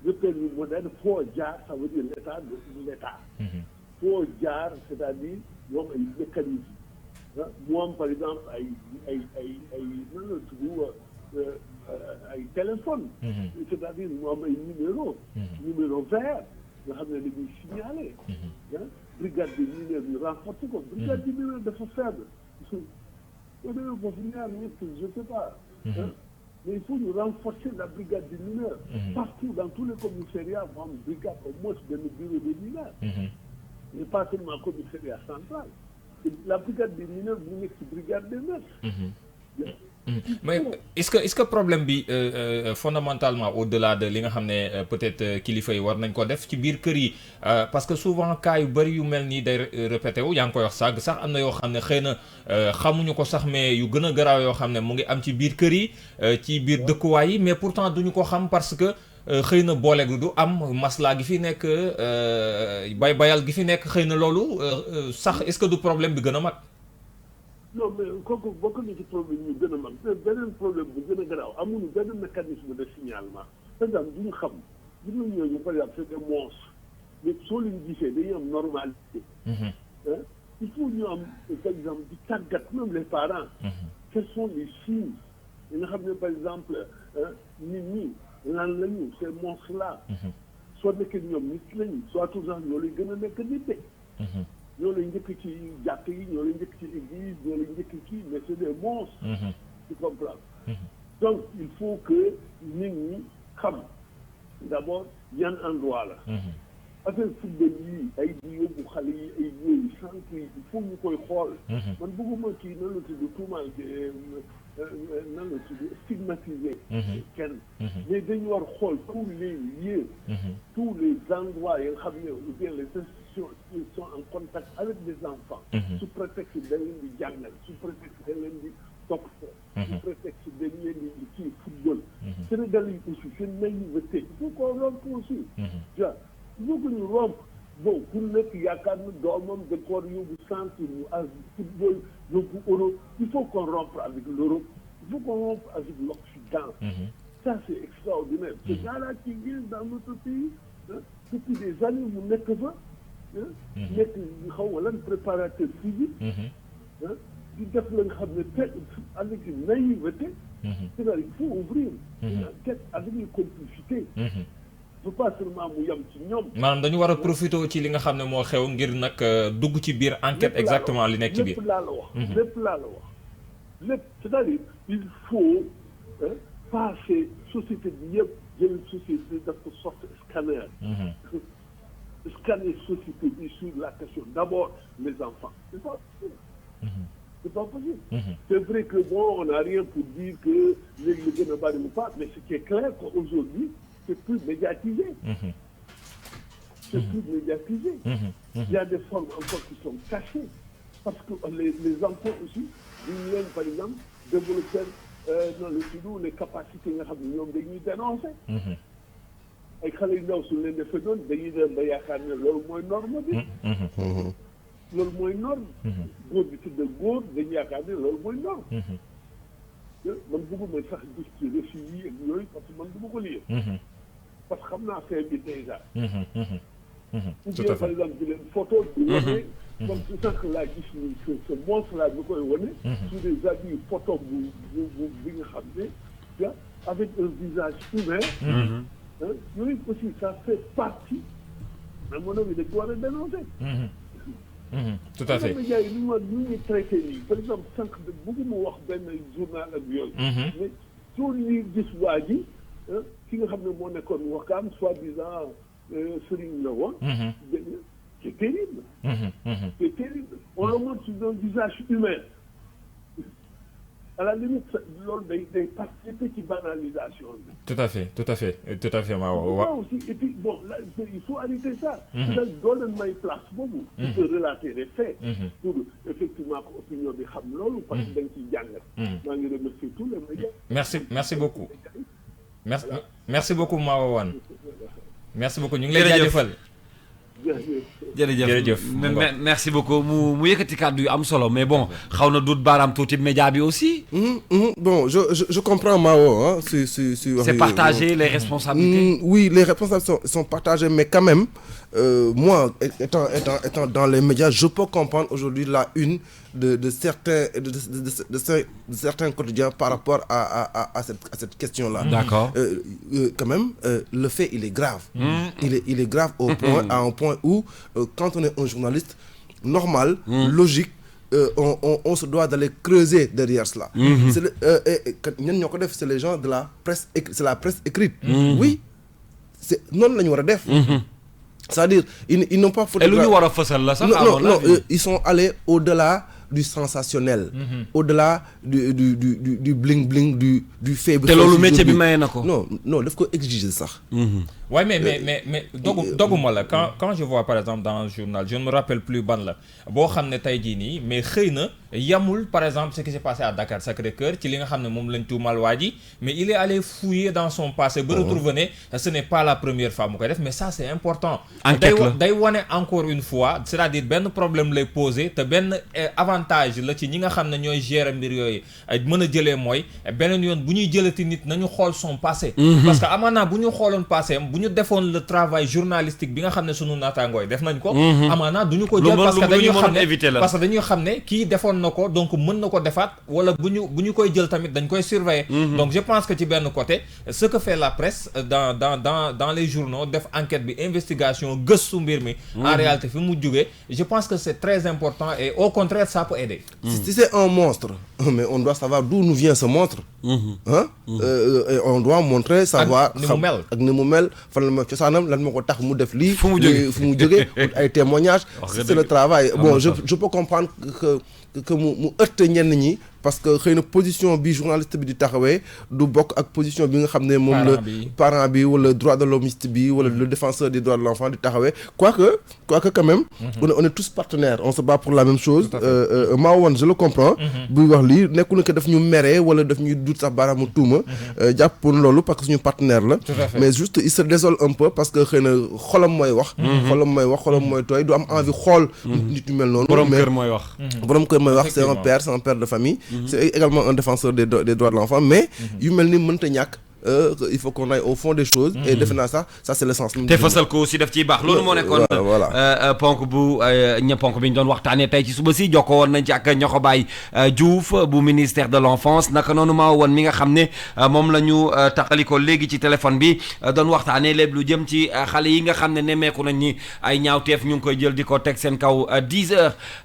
repère ñu moderne foo jaar ça veut dire l'état de l'état foo jaar c'est-à-dire moom ay mécanisme mu am par exemple ay nan la tudd ay téléphone c'est-à-dire mu am ay numéro vert nga xam ne dañuy signaler brigade des mineurs ñu renforcer ko brigade des mineurs dafa faible boo demee foofu ñaar ñett je sais pas mais il faut ñu renforcer la brigade des mineurs partout dans tous les commissariats mu am brigade au moins benn bureau des mineurs mais pas seulement commissariat central. La brigade des mineurs bu nekk ci brigade des mœurs. mais est-ce que problème bi fondamentalement au-delà de li nga xam ne peut-être kilifa yi war nañ ko def ci biir kër yi parce que souvent cas yu bari yu mel nii day répété wu yaa ngi koy wax sàgg sax am na yoo xam ne xëy na xamuñu ko sax mais yu gën a garaaw yoo xam ne mu ngi am ci biir kër yi ci biir dëkkuwaay yi mais pourtant duñu ko xam parce que xëy na boole gu du am maslaa gi fi nekk bayal gi fi nekk xëy na loolu sax est-ce que du problème bi gën a mag. non mais kooku bokk na ci problème yu gën a mag beneen problème bu gën a garaaw amuñu benn mécanisme de signalement par exemple duñu xam duñu ñooñu par exemple c'est des monstres mais soo leen gisee dañuy am normalité. il faut ñu am par exemple di tàggat même les parents. quels sont les signes yi nga xam ne par exemple nit ñi. lan lañu ces monstres là soo nekkee ñoom nit lañu soit toujours ñoo lay gën a nekk nit de ñoo lay njëkk ci jàkk yi ñoo lay njëkk ci église ñoo lay njëkk ci mais c'est des monstres tu comprends donc il faut que nit ñi xam d'abord yan endroit la affaire football yi ay di yóbbu xale yi ay yooyu centre yi il faut ñu koy xool man bëgguma kii nan la tudd tuumaal nan la tudd stigmatisé kenn mais dañu war xool tous les lieux tous les endroits yi nga xam ne ou bien les institutions qui sont en contact avec des enfants sous prétexte dañ leen di jàngal sous prétexte dañ leen di toppatoo sous prétexte dañ leen di kii football Sénégal yi aussi seen naïveté il faut qu'on rompe aussi ja il faut que ñu romp bon ku nekk yaakaar na doomam da ko war yóbbu centre mu ak football yóbbu Europe il faut qu'on rompe avec l'Europe il faut qu'on rompe avec l'Occident ça c'est extraordinaire ce gars-là qui vient dans notre pays depuis des années mu nekk fa nekk xaw ma lan préparateur physique di def la nga xam ne te avec une naïveté c'est-à-dire il faut ouvrir une enquête avec une complicité pas seulement mu yam ci ñoom. maanaam dañu war a profité ci li nga xam ne moo xew ngir nag dugg ci biir enquête exactement li nekk ci biir. lépp laa la wax lépp laa la wax lépp c'est-à-dire il faut passer société bi yëpp jël société daf ko sorte scanner. scanner société bi sur la question d'abord les enfants c'est ça. c'est pas possible. C'est vrai que bon, on n'a rien pour dire que les gën a bari ou pas, mais ce qui est clair qu'aujourd'hui, c'est plus médiatisé. C'est plus médiatisé. Il y a des formes encore qui sont cachées. Parce que les enfants aussi, ils viennent par exemple développer dans le sud les capacités nga xam ne ñoom dañuy dénoncer. ay xale yu ndaw su leen defee noonu dañuy dem ba yaakaar ne loolu mooy norme bi. loolu mooy norme. góor bi tudd góor dañuy yaakaar ne loolu mooy norme. man bëgguma sax gis ci reçu yi ak yooyu parce que man du ma ko lire. parce que xam naa fait bi déjà. ou bien par exemple di leen photo di wane. comme c'est ça que laa gis ni ce monstre là bi koy wane. sur des habits photo bi nga xam ne avec un visage humain. Yooyu aussi ça fait partie. mais mon avis dañ ko war a dénoncer. tout à fait. médias yi ñu ñuy traité nii par exemple sànq bëgguma wax benn journal ak yooyu. mais soo ñuy gis waa ji ki nga xam ne moo nekkoon Wakaam soi-disant Serigne la woon. c'est terrible. C'est terrible. On le montre sur un visage humain. À la limite, loolu day participer ci banalisation bi. tout à fait maa aussi et puis bon là il faut arrêter ça. doo leen may place boobu. il faut relater les faits. pour effectivement que opinion bi xam loolu. parce que dañ ciy jàngat. maa ngi remercier tous les médias. merci beaucoup. merci beaucoup Maowa Wane. merci beaucoup ñu ngi lay jaajëfal. jërëjëf merci beaucoup mu yëkkati kàddu yu am solo mais bon xaw na duut baaraam tuuti média bi aussi. Bon je comprends Mao hein c'est partagé les responsabilités. Oui, les responsabilités sont partagées mais quand même moi étant dans les médias je peux comprendre aujourd'hui la une de certains quotidiens par rapport à cette question-là. D'accord. Quand même le fait il est grave. Il est grave à un point où quand on est un journaliste normal, logique, on se doit d'aller creuser derrière cela. C'est les gens de la presse, c'est la presse écrite. Oui, c'est non la ñu war a def. C'est-à-dire ils n'ont pas et lu ñu war a fësal la sax. Non, ils sont allés au-delà du sensationnel, au-delà du bling bling du fait. te loolu métier bi maye na ko. non daf ko exiger sax. Ouais, mais doguma la quand je vois par exemple dans un journal je ne me rappelle plus ban la boo xam ne tey jii nii mais xëy na yamul par exemple ce qui s'est passé à Dakar Sacré-Cœur ci li nga xam ne moom lañ tuumal waa ji mais il est allé fouiller dans son passé ba retrouver ne ce n'est pas la première fois mu koy def mais ça c'est important. day wane encore une fois c'est-à-dire benn problème lay poser te benn avantage la ci ñi nga xam ne ñooy gérer mbir yooyu mën a jëlee mooy beneen yoon bu ñuy jëlati nit nañu xool son passé. parce que amaana bu ñu xooloon passé bu ñu defoon le travail journalistique bi nga xam ne sunu naataangooy def nañ ko. amaana du ñu ko jël parce que dañuy xam ne kii defoon na ko donc mën na ko defaat wala bu ñu koy jël tamit dañ koy surveiller. donc je pense que ci benn côté ce que fait la presse dans les journaux def enquête bi investigation gëstu mbir mi. en réalité fi mu jugee je pense que c'est très important et au contraire ça peut aider. Si c'est un monstre mais on doit savoir d'où nous vient ce monstre. Et on doit montrer savoir. ak ni mu mel fan la ma cosaanam lan moo ko tax mu def lii. fu mu jógee ay témoignages. c'est le travail bon je peux comprendre que mu ëtt ñenn ñi parce que xëy na position bi journaliste bi di taxawee du bokk ak position bi nga xam ne moom la parent bi wala droit de l'hommiste bi wala le défenseur des droits de l'enfant di taxawee quoique quand même on est tous partenaires on se bat pour la même chose. Mao Wane je le comprends. buy wax lii nekkul que daf ñu meree wala daf ñuy dut sax baaraamu tuuma. jàppoon loolu parce que suñu partenaire la. mais juste il se désole un peu parce que xëy na xolam mooy wax. xolam mooy tooy du am envie xool. nit ñu mel noonu. borom kër mooy wax. C'est un père de famille. C'est également un défenseur des droits de l'enfant mais yu mel ni mënta ñàkk. Il faut qu'on aille au fond des choses. Et defe naa ça c'est le sens. te fasal ko aussi daf ciy baax loolu moo nekkoon. ponk ponk bi ñu doon waxtaanee tey ci suba si jokkoo woon nañ ci ak Niokhobaye Diouf bu ministère de l'enfance naka noonu Mao Wane mi nga xam ne moom la ñu taxali ko léegi ci téléphone bi doon waxtaanee lépp lu jëm ci xale yi nga xam ne nemmeeku nañ ni ay ñaawteef ñu ngi koy jël di ko teg seen kaw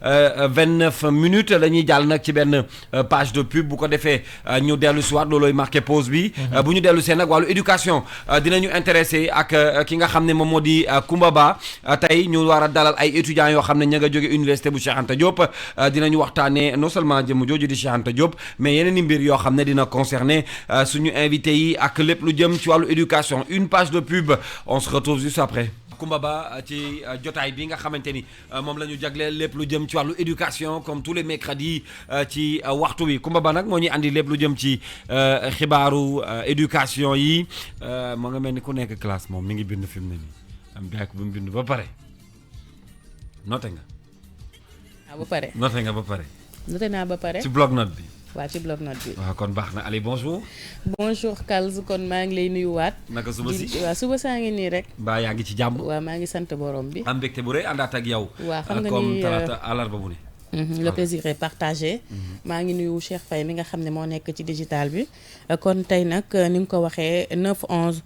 10h29 la ñuy jàll nag ci benn page de pub bu ko defee ñu dellu si waat loolooy marqué pause bi bu ñu dellu seen nag wàllu éducation dinañu intéressé ak ki nga xam ne moom moo di Koumba Ba tey ñu war a dalal ay étudiants yoo xam ne ña nga jóge université bu Cheikh Anta Diop dinañu waxtaanee non seulement jëm jooju di Cheikh Anta Diop mais yeneen i mbir yoo xam ne dina concerner suñu invité yi ak lépp lu jëm ci wàllu éducation une page de pub on se retrouve juste après. Koumba Ba ci jotaay bi nga xamante ni moom la ñu jagleel lépp lu jëm ci wàllu éducation comme tous les mercredis ci waxtu wi Koumba Ba nag moo ñuy andi lépp lu jëm ci xibaaru éducation yi moo nga mel ni ku nekk classe moom mi ngi bind fi mu ne nii am gaay ko bu mu bind ba pare noté nga. ba pare noté nga ba pare. noté naa ba pare. ci bloc note bi. waaw ci bloc note bi. waaw kon baax na allez bonjour. bonjour Kals kon maa ngi lay nuyuwaat. naka suba si waaw suba saa ngi nii rek. mbaa yaa ngi ci jàmm. waaw maa ngi sant borom bi. am mbégte bu rëy àndaat ak yow. waaw xam nga ni comme talaata àllarba bu ne. le plaisir est partagé. maa ngi nuyu Cheikh Faye mi nga xam ne moo nekk ci digital bi. kon tey nag ni nga ko waxee 9-11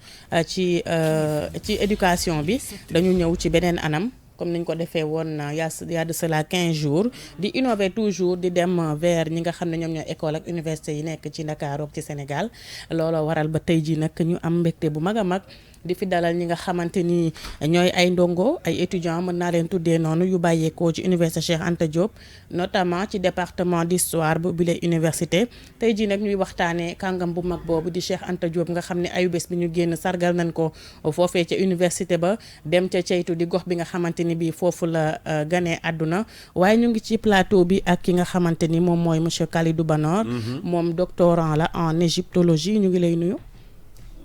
ci éducation bi dañu ñëw ci beneen anam. comme niñ ko defee woon y a de cela 15 jours di innover toujours di dem vers ñi nga xam ne ñoom ñooy école ak université yi nekk ci Ndakaaru ak ci Sénégal looloo waral ba tey ji nag ñu am mbégte bu mag a mag di fi dalal ñi nga xamante ni ñooy ay ndongo ay étudiants mën naa leen tuddee noonu yu bàyyeekoo ci université Cheikh Anta Diop notamment ci département d'histoire bu bile université tey jii nag ñuy waxtaanee kàngam bu mag boobu di Cheikh Anta Diop nga xam ne ayubés bi ñu génn sargal nañ ko foofee ca université ba dem ca ceytu di gox bi nga xamante ni bii foofu la ganee àdduna waaye ñu ngi ci plateau bi ak ki nga xamante ni moom mooy monsieur Kalidou Banor moom doctorant la en égyptologie ñu ngi lay nuyu.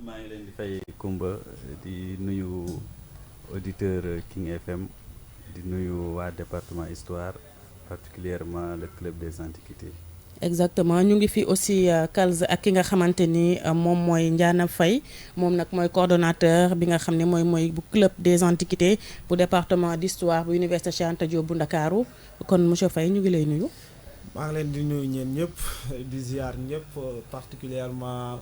maa ngi leen di fay Koumba di nuyu auditeur King FM di nuyu waa département histoire particulièrement le club des antiquités. exactement ñu ngi fi aussi Kals ak ki nga xamante ni moom mooy Ndiana Faye moom nag mooy coordonnateur bi nga xam ne mooy bu club des antiquités bu département d'histoire bu université Cheikh Anta Diop bu Ndakaaru kon monsieur Faye ñu ngi lay nuyu. maa ngi leen di nuyu ñeen ñëpp di ziar ñëpp particulièrement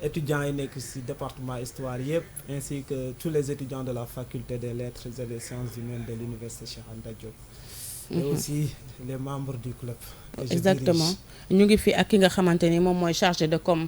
étudiants yi nekk ci département histoire yëpp ainsi que tous les étudiants de la faculté des lettres et des sciences humaines de l'université Cheikh Anta Diop. Et aussi les membres du club. exactement ñu ngi fi ak ki nga xamante ni moom mooy chargé de com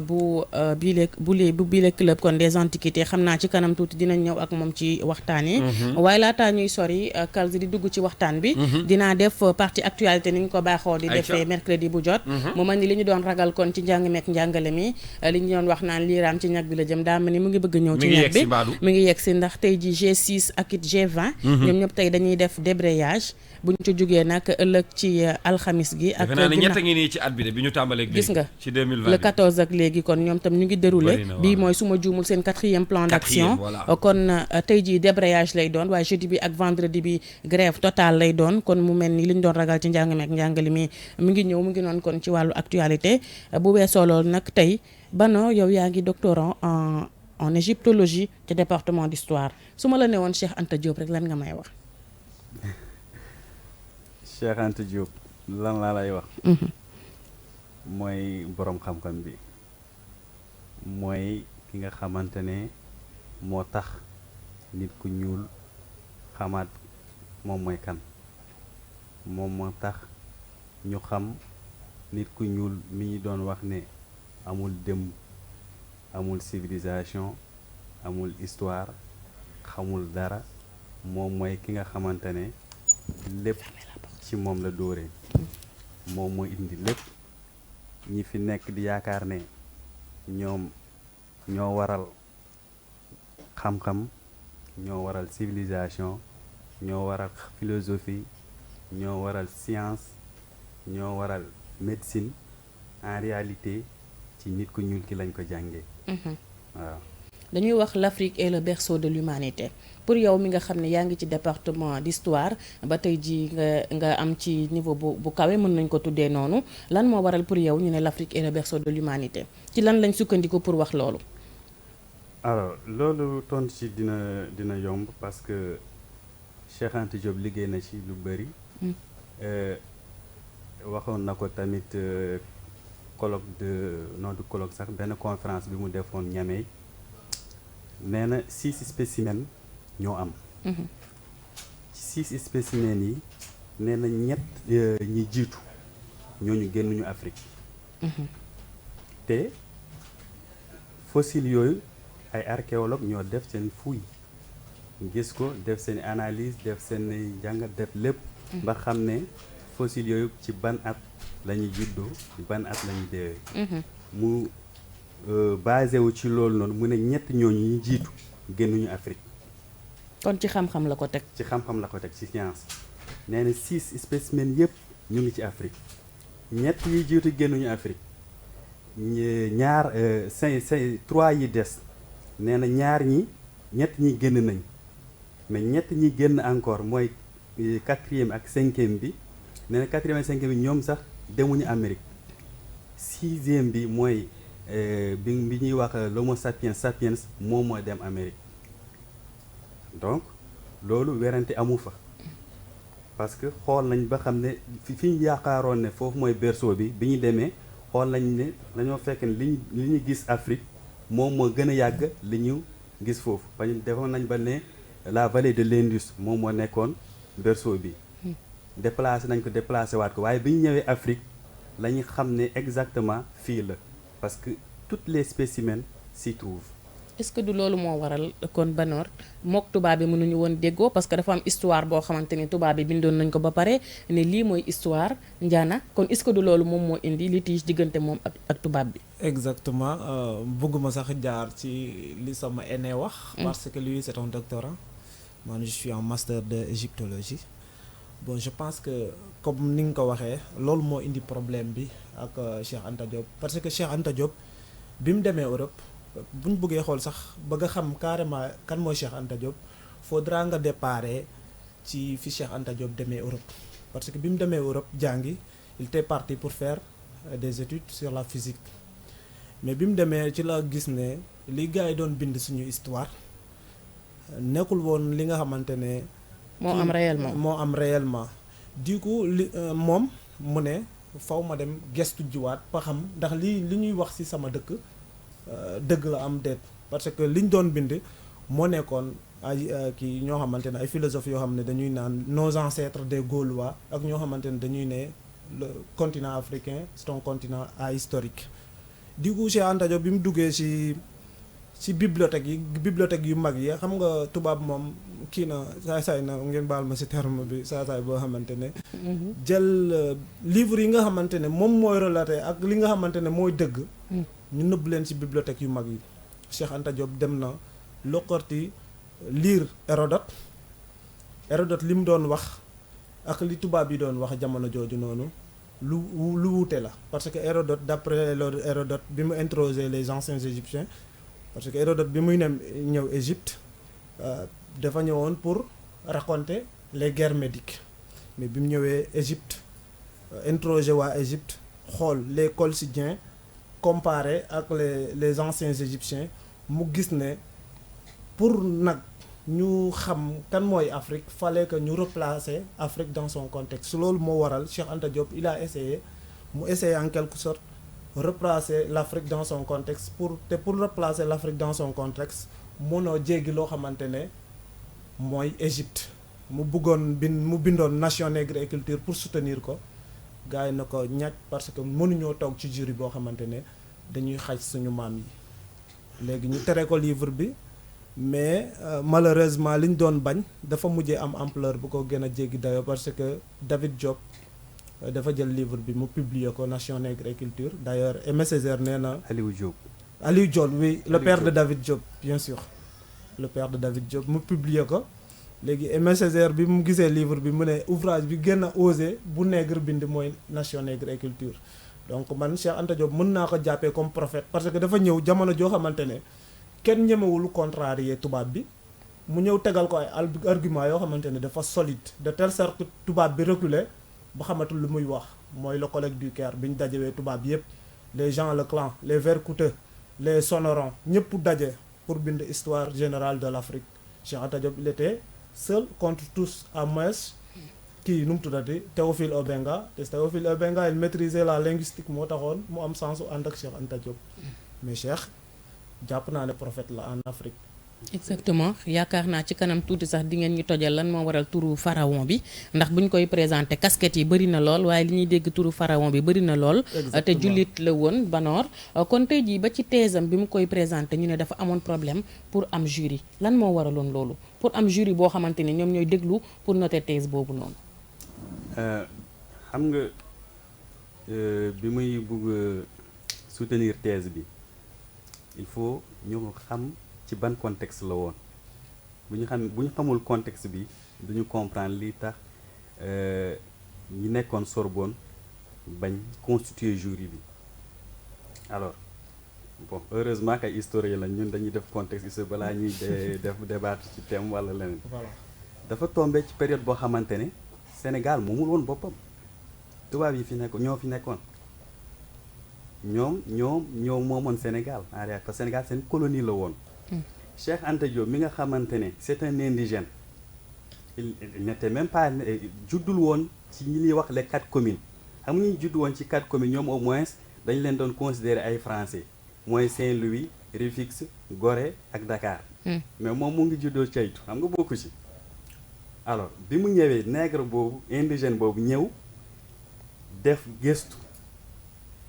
bu bile club kon des antiquités xam naa ci kanam tuuti dinañ ñëw ak moom ci waxtaan yi. waaye laataa ñuy sori Kals di dugg ci waxtaan bi. dinaa def partie actualité ni ñu ko baaxoo di defee mercredi bu jot. mu mel ni li ñu doon ragal kon ci njàng meek njàngale mi li ñu doon wax naan liiraam ci ñag bi la jëm daa mel ni mu ngi bëgg ñëw. ci ñag bi mi ngi yegg si ndax tey ji G6 ak it G20. ñoom ñëpp tey dañuy def débrayage bu ñu ci jógee nag ëllëg ci alxamis gi. ak defe naa ne ñett ngi nii ci at bi de bi ñu tàmbalee gis nga ci 2020 le 14 ak léegi kon ñoom tam ñu ngi déroulé bii mooy su ma juumul seen 4e plan d'action kon tey jii débrayage lay doon waaye jeudi bi ak vendredi bi grève totale lay doon kon mu mel ni li ñu doon ragal ci njàng meek njàngale mi mu ngi ñëw mu ngi noonu kon ci wàllu actualité bu weesoo loolu nag tey Banor yow yaa ngi doctorant en égyptologie ci département d'histoire su ma la ne woon Cheikh Anta Diop rek lan nga may wax. Cheikh Anta Diop lan laa lay wax. mooy boroom xam-xam bi mooy ki nga xamante ne moo tax nit ku ñuul xamaat moom mooy kan moom moo tax ñu xam nit ku ñuul mi ñu doon wax ne amul démb amul civilisation amul histoire xamul dara moom mooy ki nga xamante ne lépp ci moom la dóoree moom moo indi lépp ñi fi nekk di yaakaar ne ñoom ñoo waral xam-xam ñoo waral civilisation ñoo waral philosophie ñoo waral science ñoo waral médecine en réalité ci nit ku ñuul ki lañ ko jàngee. waaw dañuy wax l'Afrique est le berceau de l'humanité pour yow mi nga xam ne yaa ngi ci département d'histoire ba tey ji nga am ci niveau bu kawe mën nañ ko tuddee noonu lan moo waral pour yow ñu ne l'Afrique est le berceau de l'humanité ci lan lañ sukkandiku pour wax loolu. alors loolu tontu ci dina yomb parce que Cheikh Anta Diop liggéey na ci lu bëri. waxoon na ko tamit colloque du colloque sax benn conférence bi mu defoon Niamey nee na 6 spécimens ñoo am. ci 6 spécimens yi nee na ñett ñi jiitu ñooñu génnuñu Afrique. te fossiles yooyu ay archéologue ñoo def seen fouille gis ko def seen analyse def seen jàngat def lépp ba xam ne fossiles yooyu ci ban at la ñuy juddoo ci ban at la ñuy deewee mu basé wu ci loolu noonu mu ne ñett ñooñu ñu jiitu génnuñu Afrique. kon ci xam-xam la ko teg. ci xam-xam la ko teg ci science nee na 6 spécimens yëpp ñu ngi ci Afrique ñett yi jiitu génnuñu Afrique ñaar 3 yi des nee na ñett ñi génn nañ mais ñett ñi génn encore mooy 4e ak 5e bi nee na 4e ak 5e bi ñoom sax demuñu Amérique 6e bi mooy bi ñuy wax l'homo sapiens moom mooy dem Amérique donc loolu werante amu fa parce que xool nañ ba xam ne fi ñu yaakaaroon ne foofu mooy berceau bi ñu demee xool nañ ne dañoo fekk ne li ñu gis Afrique moom moo gën a yàgg li ñu gis foofu ba ñu defoon nañ ba ne la vallée de l'Indus moom moo nekkoon berceau bi déplacé waat ko waaye bi ñu ñëwee Afrique la ñu xam ne exactement fii la parce que toutes les spécimens s'y trouvent. est-ce que du loolu moo waral kon Banor mook tubaab bi mënuñu woon déggoo parce que dafa am histoire boo xamante ni tubaab bi bindoon nañ ko ba pare ne lii mooy histoire Ndiana kon est-ce que du loolu moom moo indi litige diggante moom ak tubaab bi. exactement bëgguma sax jaar ci li sama aîné wax. parce que lui c'est un doctorant man je suis en master de égyptologie bon je pense que comme ni nga ko waxee loolu moo indi problème bi ak Cheikh Anta Diop parce que Cheikh Anta Diop bi mu demee Europe. bu ñu bëggee xool sax bëgg a xam carrément kan mooy Cheikh Anta Diop faudra nga déparé ci fi Cheikh Anta Diop demee Europe parce que bi mu demee Europe jàngi il était parti pour faire des études sur la physique mais bi mu demee ci la gis ne li gars yi doon bind suñu histoire nekkul woon li nga xamante ne. moo am réellement du coup li moom mu ne faw ma dem gestu jiwaat ba xam ndax li ñuy wax ci sama dëkk. dëgg la am déet parce que liñ doon bind moo nekkoon ay kii ñoo xamante ne ay philosophes yoo xam ne dañuy naan nos ancêtres des Gaulois ak ñoo xamante ne dañuy ne le continent africain c'est un continent ahistorique. du coup Cheikh Anta Diop bi mu duggee ci bibliothèque yu mag yi xam nga tubaab moom kii na saay na ngeen baal ma ci terme bi saay boo xamante ne. jël livre yi nga xamante ne moom mooy relaté ak li nga xamante ne mooy dëgg. ñu nëbb leen ci bibliothèque yu mag yi Cheikh Anta Diop dem na loqarti lire Hérodote li mu doon wax ak li tubaab yi doon wax jamono jooju noonu lu wuute la parce que Hérodote d'après Hérodote bi mu introsé les anciens égyptiens parce que Hérodote bi muy ñëw Égypte dafa ñëwoon pour raconter les guerres médiques mais bi mu ñëwee Égypte introsé waa Égypte xool les Colchidiens comparé ak les anciens égyptiens mu gis ne pour nag ñu xam kan mooy Afrique fallait que ñu replacer Afrique dans son contexte loolu moo waral Cheikh Anta Diop il a essayé en quelque sorte replacer l'Afrique dans son contexte pour replacer l'Afrique dans son contexte mënoo jéggi loo xamante ne mooy Égypte mu bindoon Nation Nègre et Culture pour soutenir ko gars yi na ko ñàkk parce que mënuñoo toog ci jury boo xamante ne dañuy xaj suñu maam yi léegi ñu tere ko livre bi mais malheureusement li ñu doon bañ dafa mujjee am ampleur bu ko gën a jéggi dayo parce que David Diop dafa jël livre bi mu publier ko Nation Nègre et Culture d'ailleurs Aimé Césaire nee na Aliou Diop oui le père de David Diop bien sûr le père de David Diop mu publier ko léegi Aimé Césaire bi mu gisee livre bi mu ne ouvrage bi gën a osé bu nègre bind mooy Nation Nègre et Culture donc man Cheikh Anta Diop mën naa ko jàppee comme prophète parce que dafa ñëw jamono joo xamante ne kenn ñemewul contrarier tubaab bi mu ñëw tegal ko ay argument yoo xamante ne dafa solide de telle sorte que tubaab bi reculé ba xamatul lu muy wax mooy le collège du Caire bi ñu dajewee tubaab yépp les Jean Leclan les Vercouteux les Sonorons ñëpp daje pour bind histoire générale de l'Afrique Cheikh Anta Diop il était seul contre tous à moins kii nu mu tuddati Théophile Obenga te Théophile Obenga il maîtrisait la linguistique moo taxoon mu am sensu ànd ak Cheikh Anta Diop mais Cheikh jàpp naa ne prophète la en Afrique exactement yaakaar naa ci kanam tuuti sax di ngeen ñu tojal lan moo waral turu pharaon bi ndax buñ koy présenté casquette yi bëri na lool waaye li ñuy dégg turu pharaon bi bëri na lool. te jullit la woon Banor. kon tey jii ba ci teesam bi mu koy présenté ñu ne dafa amoon problème pour am jury lan moo waraloon loolu pour am jury boo xamante ni ñoom ñooy déglu pour noter thèse boobu noonu. xam nga bi muy bugg soutenir thèse bi il faut ñu xam ci ban contexte la woon bu ñu xamul contexte bi duñu comprendre li tax ñi nekkoon Sorbonne bañ constituer jury bi alors bon heureusement que historien lañ ñun dañuy def contexte historique balaa ñuy def débat ci thème wala leneen. dafa tombé ci période boo xamante ne Sénégal moomul woon boppam tubaab yi fi nekkoon ñoo fi nekkoon ñoom moomoon Sénégal en réalité parce que Sénégal seen colonie la woon. Cheikh Anta Diop mi nga xamante ne c'est un indigène il n'était même pas juddul woon ci ñi ñuy wax les 4 communes xam nga ñuy judd woon ci 4 communes ñoom au moins dañu leen doon considérer ay français mooy Saint-Louis Rufisque Gorée ak Dakar. mais moom mu ngi juddoo caytu xam nga bokku ci. alors bi mu ñëwee nègre boobu indigène boobu ñëw def gëstu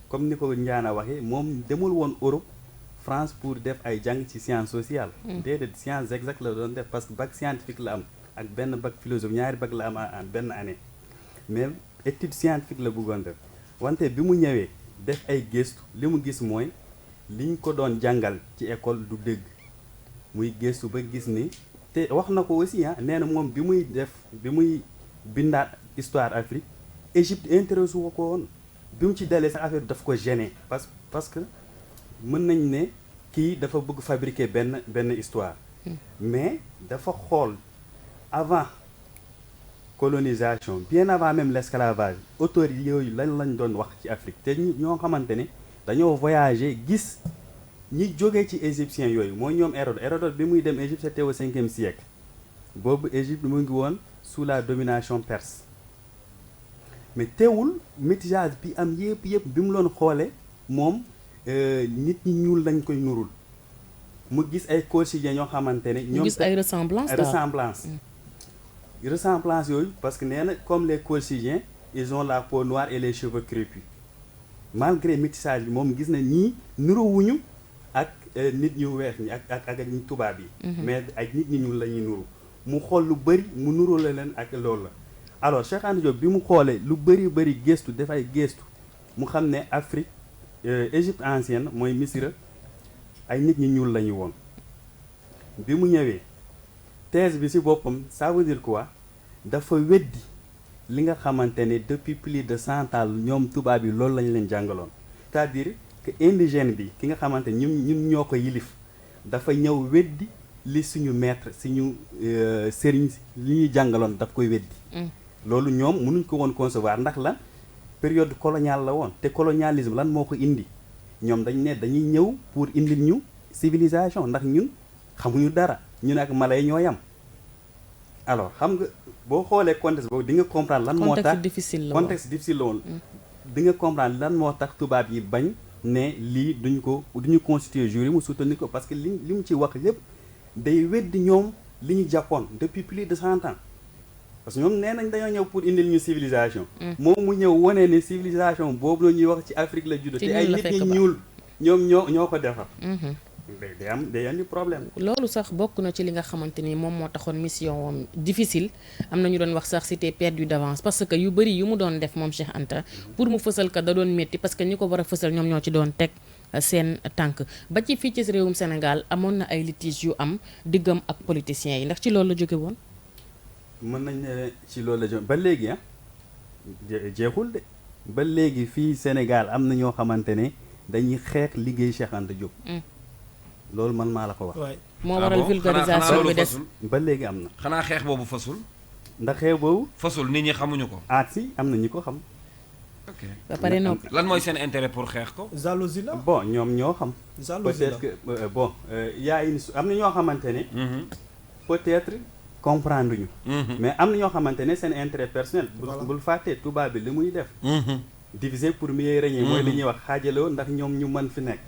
comme ni ko Ndiana waxee moom demul woon Europe France pour def ay jàng ci science sociale. déedéet science exacte la doon def parce que bac scientifique la am ak benn bac philosophie ñaari bac la am en benn année mais étude scientifique la bëggoon def wante bi mu ñëwee def ay gëstu li mu gis mooy liñ ko doon jàngal ci école du dëgg muy gëstu ba gis ni te wax na ko aussi nee na moom bi muy bindaat histoire Afrique Égypte intéressé wu ko woon bi mu ci dalee sax affaire daf ko gêné parce que mën nañ ne kii dafa bëgg fabriquer benn histoire mais dafa xool avant colonisation bien avant même l'esclavage auteurs yooyu lañ doon wax ci Afrique te ñoo xamante ne dañoo voyager gis ñi jógee ci égyptiens yooyu mooy ñoom Hérodote bi muy dem Égypte c'était au 5e siècle boobu Égypte mu ngi woon sous la domination perse mais teewul métissage bi am yëpp bi mu loon xoole moom nit ñi ñuul lañ koy nurul mu gis ay quotidiens ñoo xamante ne ñoom gis ay ressemblance yooyu parce que nee na comme les quotidiens ils ont la peau noire et les cheveux crépus malgré métissage bi moom gis na ñii nuruwuñu ak nit ñu weex ñi ak ñu tubaab yi mais ak nit ñi ñuul la ñuy nuru mu xool lu bëri mu nurule leen ak loolu la alors Cheikh Anta Diop bi mu xoolee lu bëri gëstu dafay gëstu mu xam ne Afrique Égypte ancienne mooy Misra ay nit ñi ñuul la ñu woon bi mu ñëwee thèse bi ci boppam ça veut dire quoi dafa weddi li nga xamante ne depuis plus de 100 ans ñoom tubaab yi loolu lañ leen jàngaloon c'est-à-dire que indigène bi ki nga xamante ne ñun ñoo ko yilif dafa ñëw weddi li suñu maître suñu sëriñ li ñuy jàngaloon daf koy weddi loolu ñoom mënuñ ko woon concevoir ndax la période coloniale la woon te colonialisme lan moo ko indi ñoom dañuy ñëw pour indil ñu civilisation ndax ñun xamuñu dara ñun ak mala yi ñoo yam alors xam nga boo xoolee contexte boobu di nga comprendre lan moo tax contexte difficile la woon di nga comprendre lan moo tax tubaab yi bañ ne lii duñu constituer jury mu soutenir ko parce que li mu ci wax yépp day weddi ñoom li ñu jàppoon depuis plus de 100 ans parce que ñoom nee nañ dañoo ñëw pour indil ñu civilisation moom mu ñëw wane ne civilisation boobu la ñuy wax ci Afrique la juddoo te ay nit ñi ñuul ñoom ñoo ko defar day andi problème loolu sax bokk na ci li nga xamante ni moom moo taxoon mission am difficile am na ñu doon wax sax c'était perdu d'avance parce que yu bëri yu mu doon def moom Cheikh Anta pour mu fësal ka da doon métti parce que ñi ko war a fësal ñoom ñoo ci doon teg seen tànk ba ci fii ci réewum Sénégal amoon na ay litiges yu am diggam ak politiciens yi ndax ci loolu la jóge woon mën nañ ne ci loolu la jóge ba léegi jeexul de ba léegi fii Sénégal am na ñoo xamante ne dañuy xeex liggéey Cheikh Anta Diop loolu man maa la ko wax moo waral vulgarisation bi des ba léegi am na xanaa xeex boobu fasul ndax xeex boobu fasul nit ñi xamuñu ko si am na ñi ko xam ok ba pare noppi lan mooy seen intérêt pour xeex ko jalousie la bon ñoom ñoo xam peut-être que bon yaa une am na ñoo xamante ne peut-être comprendre ñu mais am na ñoo xamante ne seen intérêt personnel bul fàttee tubaab bi li muy def diviser pour mieux régner mooy li ñuy wax xaajaloo ndax ñoom ñu mën fi nekk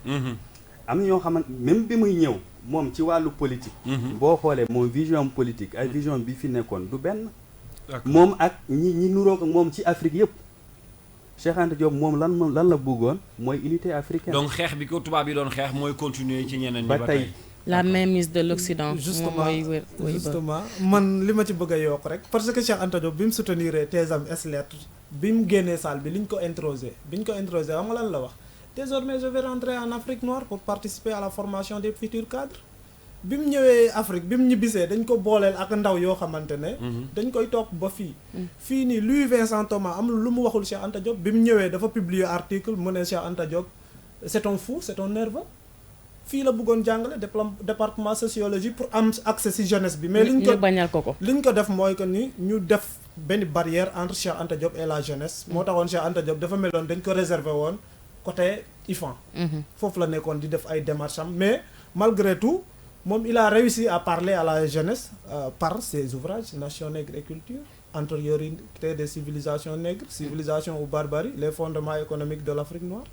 am na ñoo xamante même bi muy ñëw moom ci wàllu politique. boo xoolee moom vision politique ak vision bi fi nekkoon du benn. moom ak ñi nuroog moom ci Afrique yëpp. Cheikh Anta Diop moom lan la bëggoon mooy unité africaine. donc xeex bi ko tubaab yi doon xeex mooy continuer ci ñeneen ñi ba tey. la mainmise de l'Occident. justement man li ma ci bëgg a yokk rek parce que Cheikh Anta Diop bi mu soutenir thèse am S-lettres bi mu génnee salle bi li ñu ko introsé xam nga lan la wax désormais je vais rentrer en Afrique noire pour participer à la formation des futurs cadres. bi mu ñëwee Afrique bi mu ñibbisee dañ ko booleel ak ndaw yoo xamante ne. dañ koy topp ba fii. fii nii Louis Vincent Thomas am lu mu waxul Cheikh Anta Diop bi mu ñëwee dafa publier article mu ne Cheikh Anta Diop c'est un fou c'est un nerveux. fii la bëggoon jàngale département sociologie pour am accès ci jeunesse bi. mais liñ ko bañal ko liñ ko def mooy que ni ñu def benn barrière entre Cheikh Anta Diop et la jeunesse. moo taxoon Cheikh Anta Diop dafa meloon dañ ko réserver woon côté IFAN. foofu la nekkoon di def ay démarches am mais malgré tout. moom il a réussi à parler à la jeunesse par ses ouvrages Nation nègre et culture, antériorité des civilisations nègres, civilisation ou barbarie, les fondements économiques de l'Afrique noire.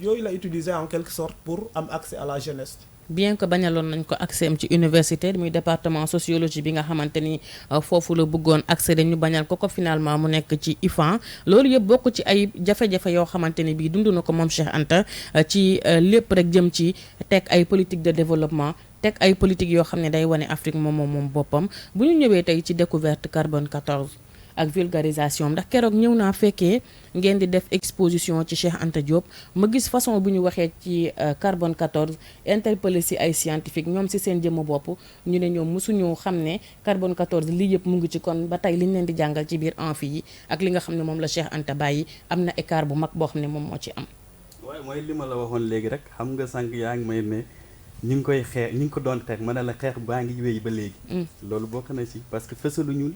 yooyu la utilisé en quelque sorte pour am accès à la jeunesse. bien que bañaloon nañ ko accès am ci université muy département sociologie bi nga xamante ni foofu la bëggoon accès dañu bañal ko finalement mu nekk ci IFAN loolu yëpp bokk ci ay jafe-jafe yoo xamante ni bii dund na ko moom Cheikh Anta ci lépp rek jëm ci teg ay politique de développement teg ay politique yoo xam ne day wane Afrique moom boppam bu ñu ñëwee tey ci découverte carbone 14 ak vulgarisation ndax keroog ñëw naa fekkee ngeen di def exposition ci Cheikh Anta Diop ma gis façon bu ñu waxee ci carbone 14 interpellé si ay scientifique ñoom si seen jëmm bopp ñu ne ñoom mosuñu xam ne carbone 14 lii yëpp mu ngi ci kon ba tey li ñu leen di jàngal ci biir amphi yi ak li nga xam ne moom la Cheikh Anta bàyyi am na écart bu mag boo xam ne moom moo ci am. waaye mooy li ma la waxoon léegi rek xam nga sànq yaa ngi may ne ñu ngi koy xeex ñu ngi ko doon xeex ma ne la xeex baa ngi wéy ba léegi. loolu bokk na ci parce que fësaluñu.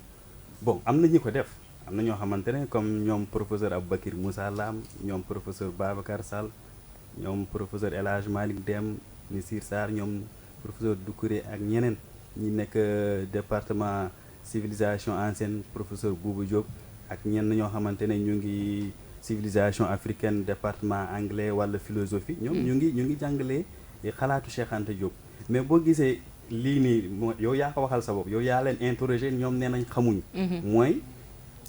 bon am na ñi ko def am na ñoo xamante ne comme ñoom professeur Aboubakir Moussa Lam ñoom professeur Babacar Sall ñoom professeur El Hadj Malick Dem Missir Sarr ñoom professeur Doucouré ak ñeneen ñi nekk département civilisation ancienne professeur Boubou Diop ak ñenn ñoo xamante ne ñu ngi civilisation africaine département anglais wala philosophie ñoom ñu ngi jàngalee xalaatu Cheikh Anta Diop mais boo gisee lii nii yow yaa ko waxal sa bopp yow yaa leen interroger ñoom nee nañ xamuñ mooy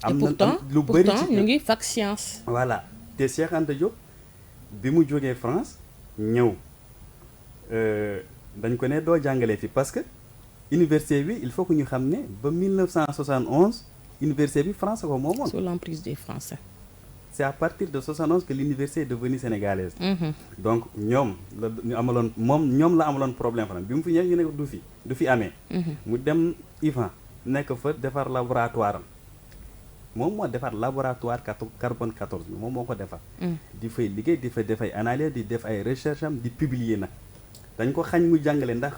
am na lu bëri ci ñu ngi fac science voilà te Cheikh Anta Diop bi mu jógee France ñëw dañ ko ne doo jàngalee fi parce que université bi il faut que ñu xam ne ba 1971 université bi France ko moomoon sous l'emprise des Français. c'est à partir de 71 que l'université est devenue sénégalaise. donc ñoom la amaloon problème fan bi mu fi ñëw ñu ne du fi amee. mu dem IFAN nekk fa defar laboratoire am moom moo defar laboratoire carbone 14 bi moom moo ko defar. di fay liggéey di fa def ay analyse di def ay recherche am di publier nag dañ ko xañ mu jàngale ndax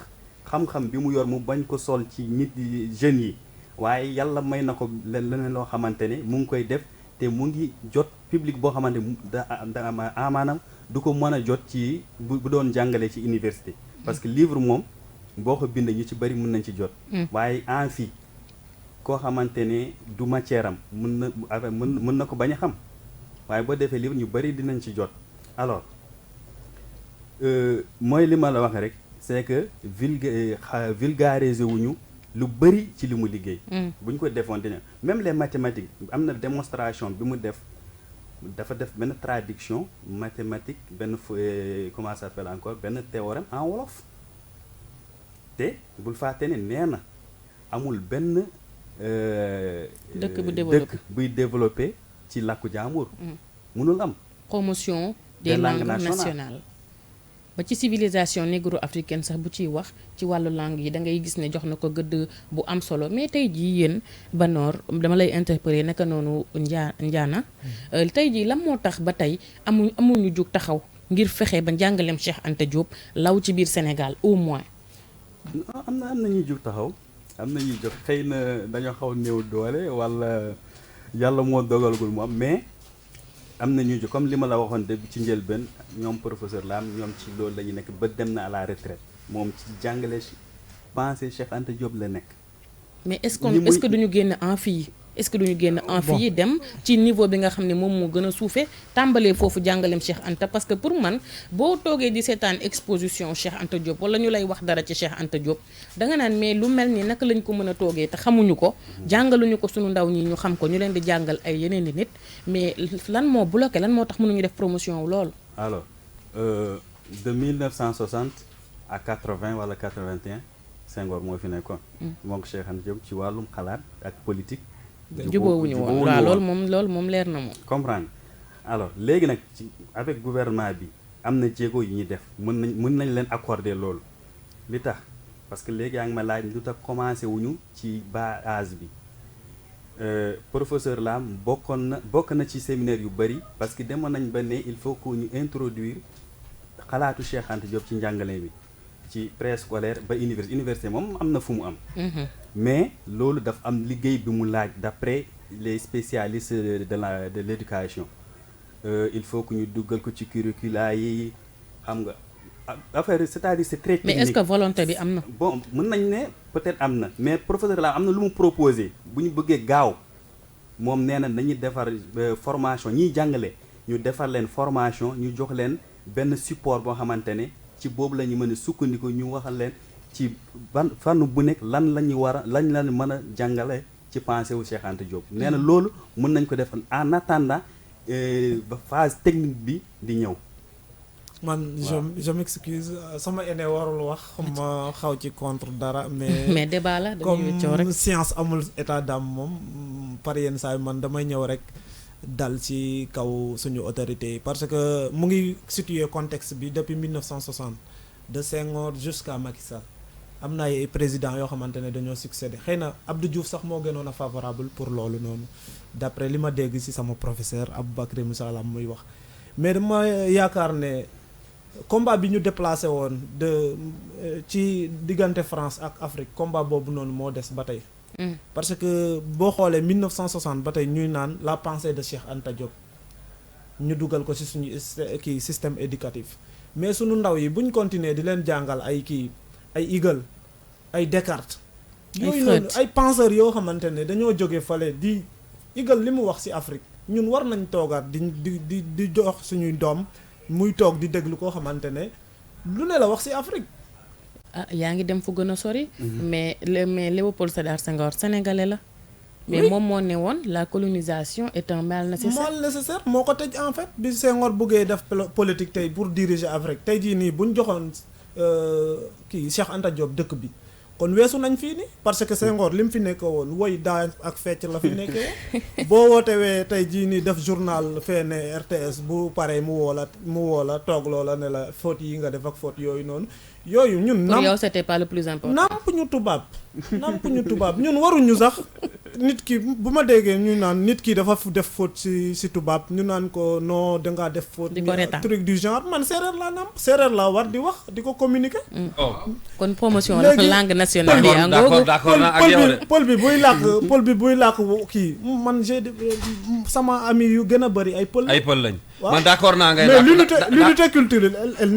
xam-xam bi mu yor mu bañ ko sol ci nit yi jeunes yi waaye yàlla may na ko leneen loo xamante ne mu ngi koy def. te mu ngi jot public boo xamante maanaam du ko mën a jot ci bu doon jàngale ci université parce que livre moom boo ko bind ñu ci bëri mën nañ ci jot waaye amphi koo xamante ne du matière am mën na ko bañ a xam waaye boo defee livre ñu bëri dinañ ci jot alors mooy li ma la wax rek c'est que vulgariser wuñu lu bëri ci li mu liggéey bu ñu ko defoon dina même les mathématiques am na démonstration bi mu dafa def benn traduction mathématique benn comment ça s'appelle encore benn théorème en wolof te bul fàtte ne nee na amul benn dëkk buy développé ci làkku jaambur mënul am promotion des langues nationales ba ci civilisation négro-africaine sax bu ciy wax ci wàllu langue yi da ngay gis ne jox na ko gëdd bu am solo mais tey jii yéen Banor dama lay interpeller naka noonu Ndiana tey jii lan moo tax ba tey amuñu jug taxaw ngir fexe ba njàngaleem Cheikh Anta Diop law ci biir Sénégal au moins. am na ñuy jug taxaw am na ñuy jug xëy na dañoo xaw néew doole wala yàlla moo dogalagul mu am mais. am na ñu comme li ma la waxoon de ci njëlbeen ñoom professeur Lam ñoom ci loolu la ñu nekk ba dem na à la retraite moom ci jàngale pensée Cheikh Anta Diop la nekk. mais est-ce que duñu génn amphi yi est-ce que duñu génn amphi yi dem ci niveau bi nga xam ne moom moo gën a suufee tàmbalee foofu jàngaleem Cheikh Anta parce que pour man boo toogee di seetaan exposition Cheikh Anta Diop wala ñu lay wax dara ci Cheikh Anta Diop danga naan mais lu mel ni naka lañ ko mën a toogee te xamuñu ko jàngaluñu ko suñu ndaw ñi ñu xam ko ñu leen di jàngal ay yeneen i nit mais lan moo bloqué lan moo tax mënuñu def promotion wu loolu. alors de 1960 à 80 wala 81 Senghor moo fi nekkoon. moom Cheikh Anta Diop ci wàllum xalaat ak politique. jubóowuñu woon waaw loolu moom leer na moom. comprendre alors léegi nag ci avec gouvernement bi am na jéego yu ñuy def mën nañ leen accorder loolu li tax parce que léegi yaa ngi ma laaj lu tax commencé wuñu ci base bi professeur Lam bokk na ci séminaire yu bëri parce que demoon nañ ba ne il faut que ñu introduire xalaatu Cheikh Anta Diop ci njàngale bi ci préscolaire ba université moom am na fu mu am. mais loolu daf am liggéey bi mu laaj d'après les spécialistes de l'éducation il faut que ñu duggal ko ci curricula yi xam nga affaire c'est-à-dire c'est très technique. mais est-ce que volonté bi am na. bon mën nañ ne peut-être am na mais professeur la am na lu mu proposé bu ñu bëggee gaaw moom nee na dañuy defar formation ñiy jàngale ñu defar leen formation ñu jox leen benn support boo xamante ne ci boobu la ñu mën a sukkandiku ñu waxal leen ci fànn bu nekk lan la ñu war a lan la mën a jàngale ci pensée wu Cheikh Anta Diop. nee na loolu mën nañ ko def en attendant ba phase technique bi di ñëw. man je m'excuse sama aîné warul wax ma xaw ci contre dara mais débat la dañuy coow rek comme science amul état d'âme moom par yenn saa yi man damay ñëw rek dal ci kaw suñu autorité yi parce que mu ngi situé contexte bi depuis 1960 de Senghor jusqu'à Macky Sall am na ay présidents yoo xamante ne dañoo succédé xëy na Abdou Diouf sax moo gënoon a favorable pour loolu noonu d'après li ma dégg ci sama professeur Aboubacry Moussa Lam muy wax mais dama yaakaar ne combat bi ñu déplacé woon ci diggante France ak Afrique combat boobu noonu moo des ba tey. parce que boo xoolee 1960 ba tey ñuy naan la pensée de Cheikh Anta Diop ñu dugal ko ci suñu système éducatif mais suñu ndaw yi buñ continuer di leen jàngal ay Hegel ay Descartes. yooyu noonu ay penseurs yoo xamante ne dañoo jóge fale di Hegel li mu wax ci Afrique ñun war nañ toogaat di jox suñuy doom. muy toog di déglu koo xamante ne lu ne la wax ci Afrique. yaa ngi dem fu gën a sori. mais Léopold Sédar Senghor sénégalais la. mais moom moo ne woon la colonisation est un mal nécessaire. mal nécessaire moo ko tëj en fait bi Senghor buggee def politique tey pour diriger Afrique tey jii nii bu ñu joxoon Cheikh Anta Diop dëkk bi kon weesu nañ fii nii parce que Senghor li mu fi nekk woon woy daa ak fecc la fi nekkee boo wootewee tey jii nii def journal fee ne RTS bu paree mu woo la toog loola ne la faute yi nga def ak faute yooyu noonu yooyu ñun. pour yow c'était pas le plus important. namp ñu tubaab ñun waruñu sax nit ki bu ma déggee ñu naan nit ki dafa def faute ci tubaab ñu naan ko non dangaa def faute. di ko retaan truc du genre man séeréer laa namp séeréer laa war di wax di ko communiquer. kon promotion dafa langue nationale yi ngoogu. d'accord naa ak yow de pël bi buy làkk kii man j'ai sama ami yu gën a bari ay pël lañ. man d'accord naa ngay. mais l'unité culturelle elle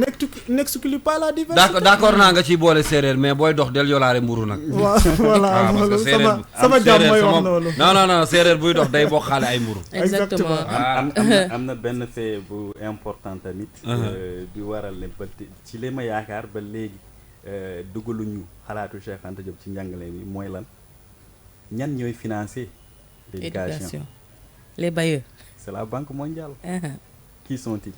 n'exclut pas la diversité. d'accord naa nga ciy boole séeréer mais booy dox del yolaare mburu nag. waaw voilà sama jàmm mooy wax noonu. non séeréer buy dox day bokkaale ay mburu. exactement am na benn fait bu important tamit. bi waral ne ba ci li ma yaakaar ba léegi dugaluñu xalaatu Cheikh Anta Diop ci njàngale mi mooy lan ñan ñooy financer l'éducation. les bailleurs. c'est la Banque mondiale. Qui sont-ils?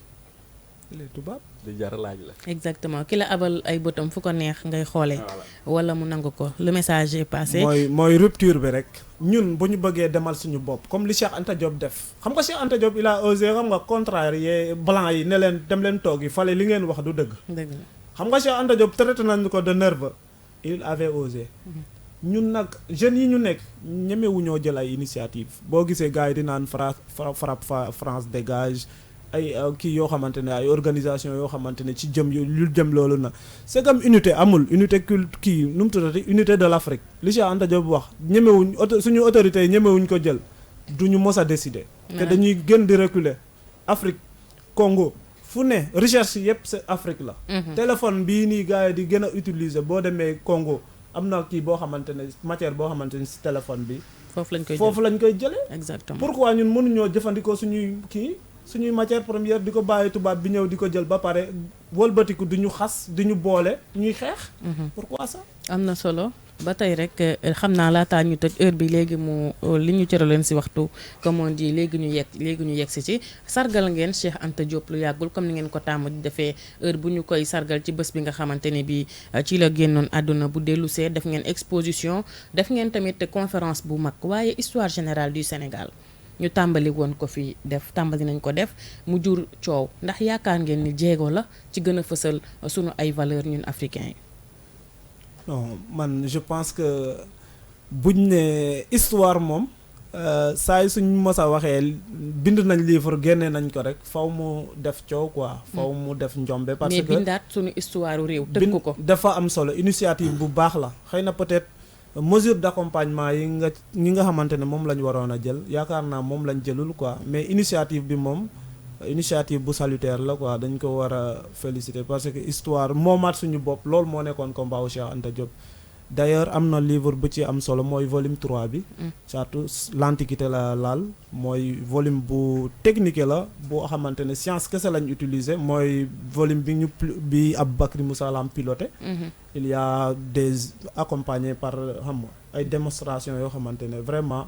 les tubaab. di jar laaj la. exactement ki la abal ay bëtam fu ko neex ngay xoolee. wala mu nangu ko le message est passé. mooy rupture bi rek. ñun bu ñu bëggee demal suñu bopp comme li Cheikh Anta Diop def xam nga Cheikh Anta Diop il a osé xam nga contraire yee blanc yi ne leen dem leen toog yi fale li ngeen wax du dëgg. dëgg xam nga Cheikh Anta Diop traité nañu ko de nerveux il avait osé. ñun nag jeunes yi ñu nekk ñemewuñoo jël ay initiative boo gisee gars yi di naan France dégage ay kii yoo xamante ne ay organisation yoo xamante ne ci lu jëm loolu na c'est comme unité amul unité kii nu mu tuddati unité de l'Afrique li Cheikh Anta Diop wax ñemewuñ suñu autorités yi ñemewuñ ko jël duñu mos a décider te dañuy gën di reculer Afrique Congo fu ne recherche yépp c'est Afrique la téléphone bii nii gars yi di gën a utiliser boo demee Congo am na kii boo xamante ne matière boo xamante ne ci téléphone bi foofu lañ koy jëlee. exactement pourquoi ñun mënuñoo jëfandikoo suñuy matière première di ko bàyyi tubaab bi ñëw di ko jël ba pare wëlbatiku du ñu xas du ñu boole ñuy xeex. pourquoi ça. am na solo ba tey rek xam naa laataa ñu tëj heure bi léegi mu li ñu cëraleen si waxtu comme on dit léegi ñu yegg si ci sargal ngeen Cheikh Anta Diop lu yàggul comme ni ngeen ko tàmm di defee heure bu ñu koy sargal ci bés bi nga xamante ne bi ci la génnoon àdduna bu dellu see def ngeen exposition def ngeen tamit conférence bu mag waaye histoire générale du Sénégal ñu tàmbali woon ko fi tàmbali nañ ko def mu jur coow ndax yaakaar ngeen ni jéego la ci gën a fësal sunu ay valeurs ñun africains yi. non man je pense que buñ ne histoire moom saa yi suñ mos a waxee bind nañ livre génne nañ ko rek faw mu def coow quoi. faw mu def njombe. parce que mais bindaat sunu histoire réew. tënk ko dafa am solo initiative bu baax la xëy na peut-être. mesure d'accompagnement ñi nga xamante ne moom la ñu waroon a jël yaakaar naa moom lañ jëlul quoi mais initiative bi moom initiative bu salutaire la quoi dañ ko war a féliciter parce que histoire moomaat suñu bopp loolu moo nekkoon combat wu Cheikh Anta Diop. d'ailleurs am na livre bu ci am solo mooy volume 3 bi. surtout l'antiquité la laal mooy volume bu technique la boo xamante ne science kese lañ utiliser mooy volume bi Aboubacry Moussa Lam piloté. il y a des accompagné par xam nga ay démonstrations yoo xamante ne vraiment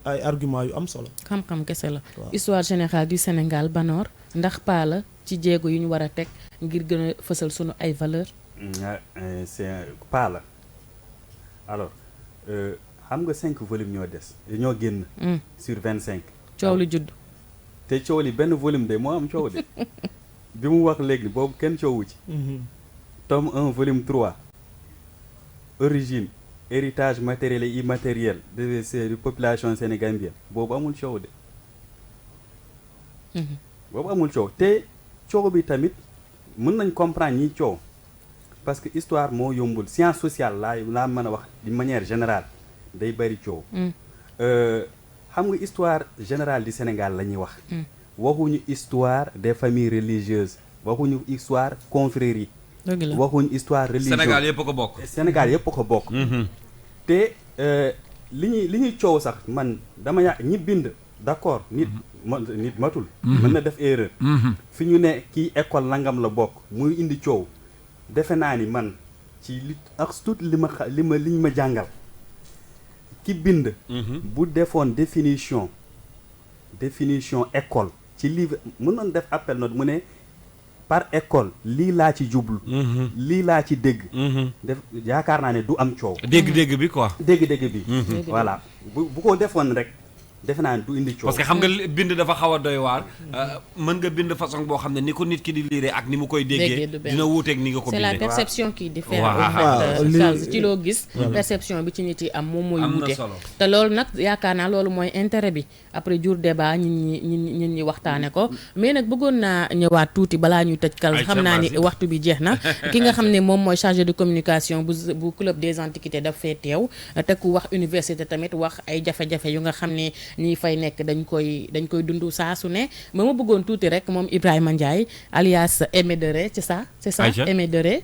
ay arguments yu am solo. xam-xam kese la. histoire générale du Sénégal Banor ndax paa la ci jéego yu ñu war a teg ngir gën a fësal sunu ay valeurs. c'est paa la alors xam nga 5 volumes ñoo des ñoo génn. sur 25. coow lu judd. te coow li benn volume de moo am coow de bi mu wax léegi boobu kenn coowu ci. tome 1 volume 3 origine héritage matériel et immatériel de population sénégambie boobu amul coow de. boobu amul coow te coow bi tamit mën nañ comprendre ñi coow parce que histoire moo yombul science sociale laa mën a wax d'une manière générale day bari coow. xam nga histoire générale du Sénégal la ñuy wax. waxuñu histoire des familles religieuses waxuñu histoire confrérie. waxuñu histoire religion Sénégal yëpp ko bokk. Sénégal yëpp ko bokk. te li ñuy coow sax man dama ñi bind d'accord nit matul. mën na def erreur. fi ñu ne kii école nangam la bokk muy indi coow defe naa ni man ci li ak tout liñ ma jàngal ki bind. bu defoon définition école ci livre mën nañ def appel note mu ne. par école lii laa ci jublu. lii laa ci dégg. def yaakaar naa ne du am coow. dégg-dégg bi quoi. dégg-dégg bi. voilà bu ko defoon rek defe naa ne du indi coow. parce que xam nga bind dafa xaw a doy waar. mën nga bind façon boo xam ne ni ko nit ki di liiree ak ni mu koy déggee. dina wuuteeg ni nga ko bindee. c'est la perception qui diffère. en fait ci loo gis. perception bi ci nit yi am moom mooy wuute. te loolu nag yaakaar naa loolu mooy intérêt bi après jur débat ñit ñi waxtaane ko mais nag bëggoon naa ñëwaat tuuti balaa ñuy tëj kal xam naa ni waxtu bi jeex na ki nga xam ne moom mooy chargé de communication bu club des antiquités daf fee teew te ku wax université tamit wax ay jafe-jafe yu nga xam ne ñi fay nekk dañ koy dund saa su ne ma bëggoon tuuti rek moom Ibrahima Ndiaye alias Aimé Déré c'est ça Aimé Déré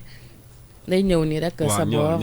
day ñëw nii rek sa boor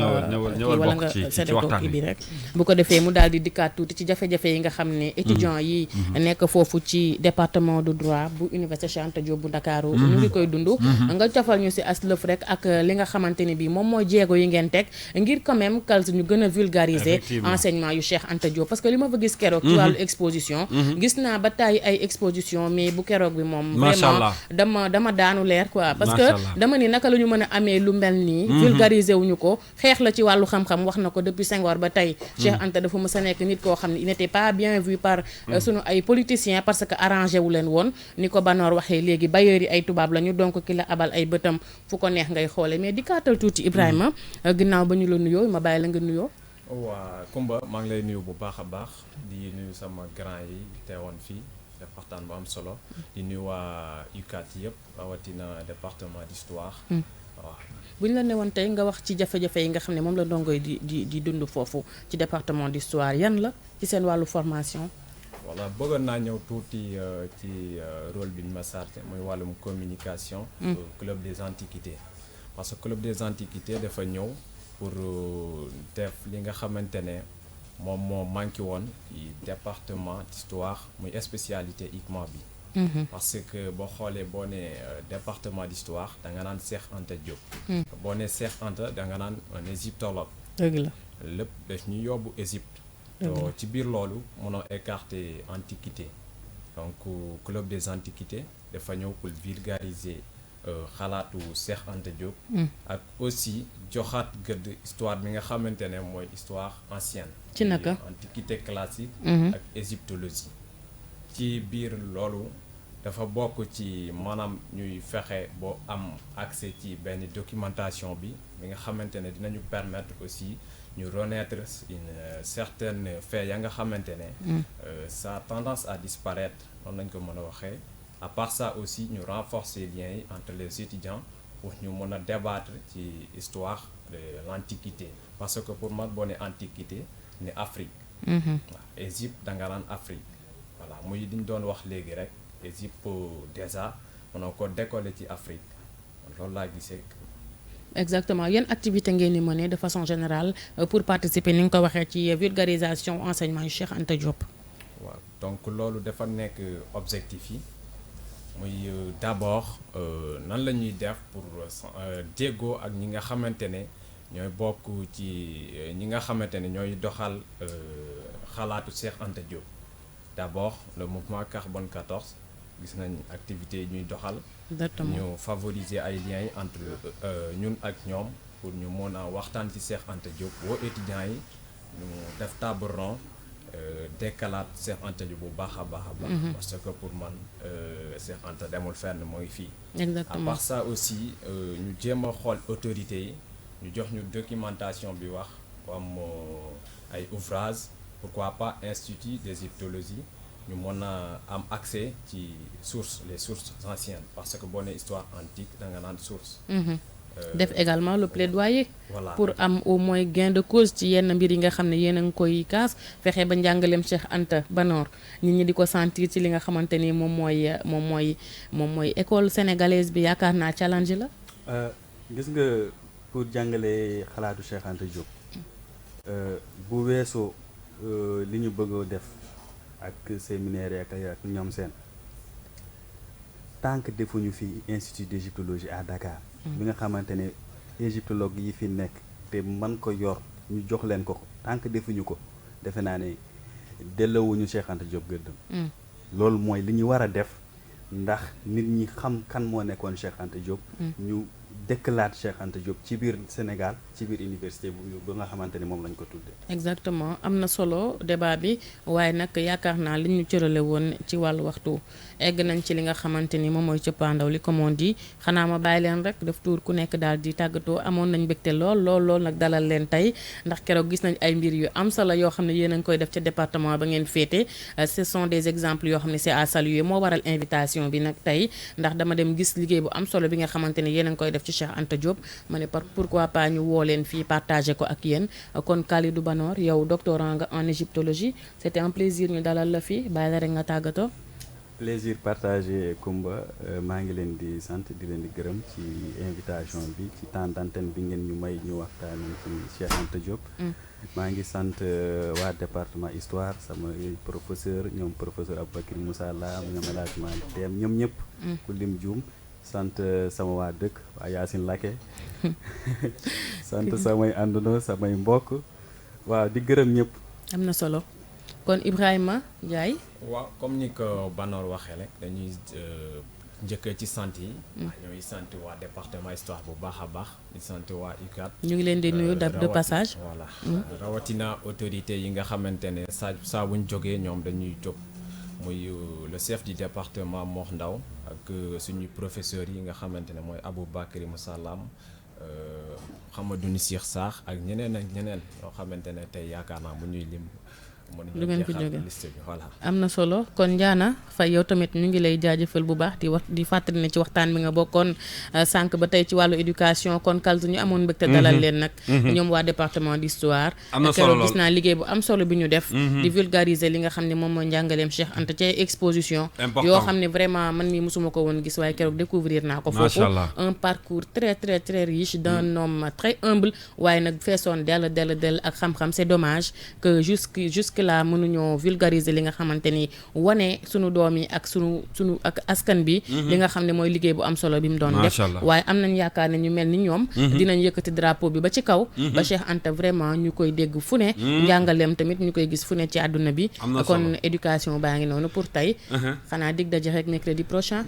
wala nga séddee ko kii bi rek bu ko defee mu daal di dikkaat tuuti ci jafe-jafe yi nga xam ne étudiants yi nekk foofu ci département de droit bu université Cheikh Anta Diop bu Ndakaaru ñu ngi koy dund nga cofal ñu si aslëf rek ak li nga xamante ni bi moom mooy jéego yi ngeen teg ngir quand même kals ñu gën a vulgariser enseignement yu Cheikh Anta Diop parce que li ma fa gis keroog ci wàllu exposition gis naa ba tàyyi ay exposition mais bu keroog bi moom vraiment dama daanu leer quoi parce que dama ni naka la ñu mën a amee lu mel nii vulgarisé wuñu ko xeex la ci wàllu xam-xam wax na ko depuis Senghor ba tey Cheikh Anta dafa mës a nekk nit koo xam ne il n'était pas bien vu par sunu ay politiciens parce que arrangé wu leen woon ni ko Banor waxee léegi bailleurs yi ay tubaab lañu donc ki la abal ay bëtam fu ko neex ngay xoole mais di kaatal tuuti Ibrahima ginnaaw ba ñu la nuyoo ma bàyyi la nga nuyoo. waa Kumba maa ngi lay nuyu bu baax a baax di nuyu sama grand yi teewoon fii def waxtaan bu am solo di nuyu waa UCAD yëpp rawatina département d'histoire waaw. bu ñu la newoon tey nga wax ci jafe-jafe yi nga xam ne moom la ndongo yi di dund foofu ci département d'histoire yan la ci seen wàllu formation. voilà bëggoon naa ñëw tuuti ci rôle bi ñu ma sarte muy wàllum communication. club des antiquités parce que club des antiquités dafa ñëw pour def li nga xamante ne moom moo manqué woon ci département d'histoire muy spécialité ICMA bi. parce que boo xoolee boo nee département d'histoire da nga naan Cheikh Anta Diop. boo nee Cheikh Anta da nga naan un égyptologue. dëgg la lépp daf ñu yóbbu Égypte. to ci biir loolu mënoo écarter antiquité donc club des antiquités dafa ñëw pour vulgariser xalaatu Cheikh Anta Diop. ak aussi joxaat gëdd histoire bi nga xamante ne mooy histoire ancienne. ci naka antiquité classique. ak égyptologie. ci biir loolu dafa bokk ci maanaam ñuy fexe boo am accès ci benn documentation bi nga xamante ne dinañu permettre aussi ñu renaître une certaine fait ya nga xamante ne ça a tendance à disparaître noonu lañ ko mën a waxee. À part ça aussi ñu renforcer liens yi entre les étudiants pour ñu mën a débattre ci histoire de l'antiquité parce que pour man boo ne antiquité ne Afrique. waaw Égypte da nga naan Afrique. voilà muy diñ doon wax léegi rek Égypte déjà mënoo ko décoller ci Afrique loolu laa gisee. exactement yan activité ngeen di mener de façon générale pour participer ni nga ko waxee ci vulgarisation enseignement yu Cheikh Anta Diop. waaw donc loolu dafa nekk objectif yi muy d'abord nan la ñuy def pour déggoo ak ñi nga xamante ne ñooy bokk ci ñi nga xamante ne ñooy doxal xalaatu Cheikh Anta Diop. D'abord le mouvement Carbone 14 gis nañ activités yi ñuy doxal. ñu favoriser ay liens yi entre ñun ak ñoom pour ñu mën a waxtaan ci Cheikh Anta Diop woo étudiants yi ñu def table ronde dekkalaat Cheikh Anta Diop bu baax a baax a baax. parce que pour man Cheikh Anta demul fenn mooy fii. exactement à part ça aussi ñu jéem a xool autorités yi ñu jox ñu documentation bi wax comme ay ouvrages. Pourquoi pas institut d'égyptologie ñu mën a am accès ci les sources anciennes parce que boo nee histoire antique da nga naan source. def également le plaidoyer. voilà pour am au moins gain de cause ci yenn mbir yi nga xam ne yéen a ngi koy kaas fexe ba njàngaleem Cheikh Anta Banoor nit ñi di ko sentir ci li nga xamante ni moom mooy école sénégalaise bi yaakaar naa challenge la. gis nga pour jàngale xalaatu Cheikh Anta Diop bu weesoo. li ñu bëgg def ak séminaire ak ñoom seen tant que defuñu fi institut d'égyptologie à Dakar. bi nga xamante ne égyptologue yi fi nekk te man ko yor ñu jox leen ko tant que defuñu ko defe naa ne dellawuñu Cheikh Anta Diop gëddam. loolu mooy li ñu war a def ndax nit ñi xam kan moo nekkoon Cheikh Anta Diop. ñu dëkkalaat Cheikh Anta Diop ci biir Sénégal ci biir université bu nga xamante ne moom lañ ko tuddee. exactement am na solo débat bi waaye nag yaakaar naa li ñu cërale woon ci wàllu waxtu egg nañ ci li nga xamante ni moom mooy cëppaandaw li comme on dit xanaa ma bàyyi leen rek def tuur ku nekk daal di tàggatoo amoon nañ mbégte lool nag dalal leen tey ndax keroog gis nañ ay mbir yu am solo yoo xam ne yéen a ngi koy def ca département ba ngeen féete ce sont des exemples yoo xam ne c'est à saluer moo waral invitation bi nag tey ndax dama dem gis liggéey bu am solo bi nga xamante ne yéen a ngi koy def ci Cheikh Anta Diop ma ne pourquoi pas ñu woo leen fii partager ko ak yéen kon Kalidou Banoor yow doctorant nga en égyptologie c'était un plaisir ñu dalal la fii bàyyi la rek nga tàggatoo. plaisir partagé Koumba maa ngi leen di sant di leen di gërëm ci invitation bi ci temps d'antenne bi ngeen ñu may ñu waxtaan ci Cheikh Anta Diop. maa ngi sant waa département histoire sama professeur ñoom professeur Aboubacry Moussa Lam ñoom El Hadj Malick Deme ñoom ñëpp. ku lim juum sant sama waa dëkk waa Yacine Lake sant samay àndandoo samay mbokk waaw di gërëm ñëpp. am na solo kon Ibrahima Ndiaye. waaw comme ni ko Banoor waxee rek dañuy njëkkee ci sant yi. ñooy sant waa département histoire bu baax a baax di sant waa UCAD. ñu ngi leen di nuyu de passage. voilà rawatina autorité yi nga xamante ne saa buñ jógee ñoom dañuy jóg muy le chef du département Mor Ndaw ak suñuy professeurs yi nga xamante ne mooy Aboubacry Moussa Lam Hamadou Cheikh Sarr ak ñeneen yoo xamante ne tey yaakaar naa bu ñuy lim du ngeen ko jóge liste bi voilà. am na solo kon Ndiana Faye yow tamit ñu ngi lay jaajëfal bu baax di fàttali ne ci waxtaan bi nga bokkoon sànq ba tey ci wàllu éducation kon Kalzu ñu amoon mbégte dalal leen nag ñoom waa département d'histoire am na solo keroog gis naa liggéey bu am solo bi ñu def di vulgariser li nga xam ne moom mooy njàngaleem Cheikh Anta ci exposition yoo xam ne vraiment man mi mosuma ko woon gis waaye keroog découvrir naa ko foofu un parcours très très très riche d'un homme très humble waaye nag feesoon dell ak xam-xam c'est dommage que jusque là mënuñoo vulgariser li nga xamante ni wane sunu doom yi ak sunu ak askan bi li nga xam ne mooy liggéey bu am solo bi mu doon def waaye am nañ yaakaar ne ñu mel ni ñoom dinañ yëkkati drapeau bi ba ci kaw ba Cheikh Anta vraiment ñu koy dégg fu ne njàngaleem tamit ñu koy gis fu ne ci àdduna bi kon éducation baa ngi noonu pour tey xanaa dig daje rek mercredi prochain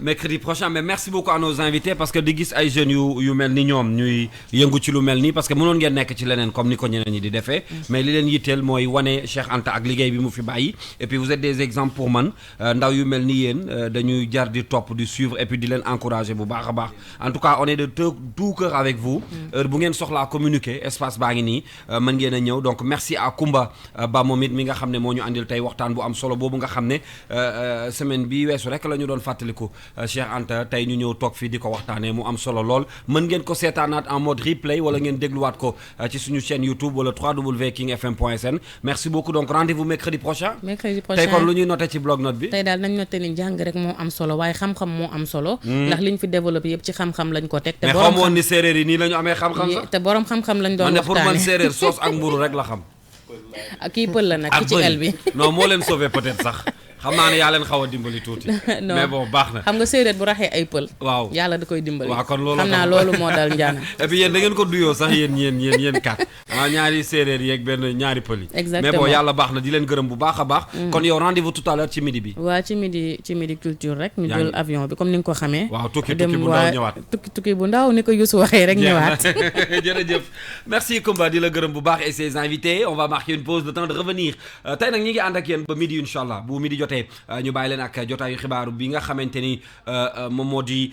mais merci beaucoup à nos invités parce que di gis ay jeunes yu mel ni ñoom ñuy yëngu ci lu mel nii parce que mënoon ngeen nekk ci leneen comme ni ko ñeneen ñi di defee mais li leen yitteel mooy wane Cheikh Anta ak liggéey bi mu fi bàyyi et puis vous êtes des exemples pour man ndaw yu mel ni yéen dañuy jar di topp di suivre et puis di leen encourager bu baax a baax en tout cas on est de tout cœur avec vous heure bu ngeen soxlaa communiquer espace baa ngi nii mën ngeen a ñëw donc merci à Koumba Ba moom it mi nga xam ne moo ñu andil tey waxtaan bu am solo boobu nga xam ne semaine bi weesu rek la ñu doon fàttaliku Cheikh Anta tey ñu ñëw toog fii di ko waxtaanee mu am solo lool mën ngeen ko seetaanaat en mode replay wala ngeen dégluwaat ko ci suñu chaîne YouTube wala www.kingfm.sn merci beaucoup donc rendez-vous mercredi prochain tey kon lu ñuy noté ci blog note bi tey daal nañ noté ni jàng rek moo am solo waaye xam-xam moo am solo ndax liñ fi développé yëpp ci xam-xam lañ ko teg te mais xamoon ni séeréer yi nii la ñu amee xam-xam sax te borom xam-xam lañ doon waxtaane pour man séeréer soos ak mburu rek la xam kii pël la nag ki ci el bi non moo leen sauvé peut-être sax xam naa ne yaa leen xaw a dimbali tuuti mais bon baax na xam nga séeréer bu raxee ay pël waaw yàlla da koy dimbali waaw kon loolu xam naa loolu moo dal Ndiana et puis yéen da ngeen ko duyoo sax yéen kat ñaari séeréer yeeg benn ñaari pël yi exactement mais bon yàlla baax na di leen gërëm bu baax a baax kon yow rendez-vous tout à l'heure ci midi bi waaw ci midi culture rek ñu jël avion bi comme ni nga ko xamee waaw tukki bu ndaw ñëwaat tukki bu ndaw ni ko Youssou waxee rek ñëwaat jërëjëf merci Koumba di la gërëm bu baax et ses invités on va marquer une pause de temps de revenir tey nag ñi ngi ànd ak yéen ba midi inchallah bu midi jotee ñu bàyyi leen ak jotaayu xibaaru bi nga xamante ni moom moo di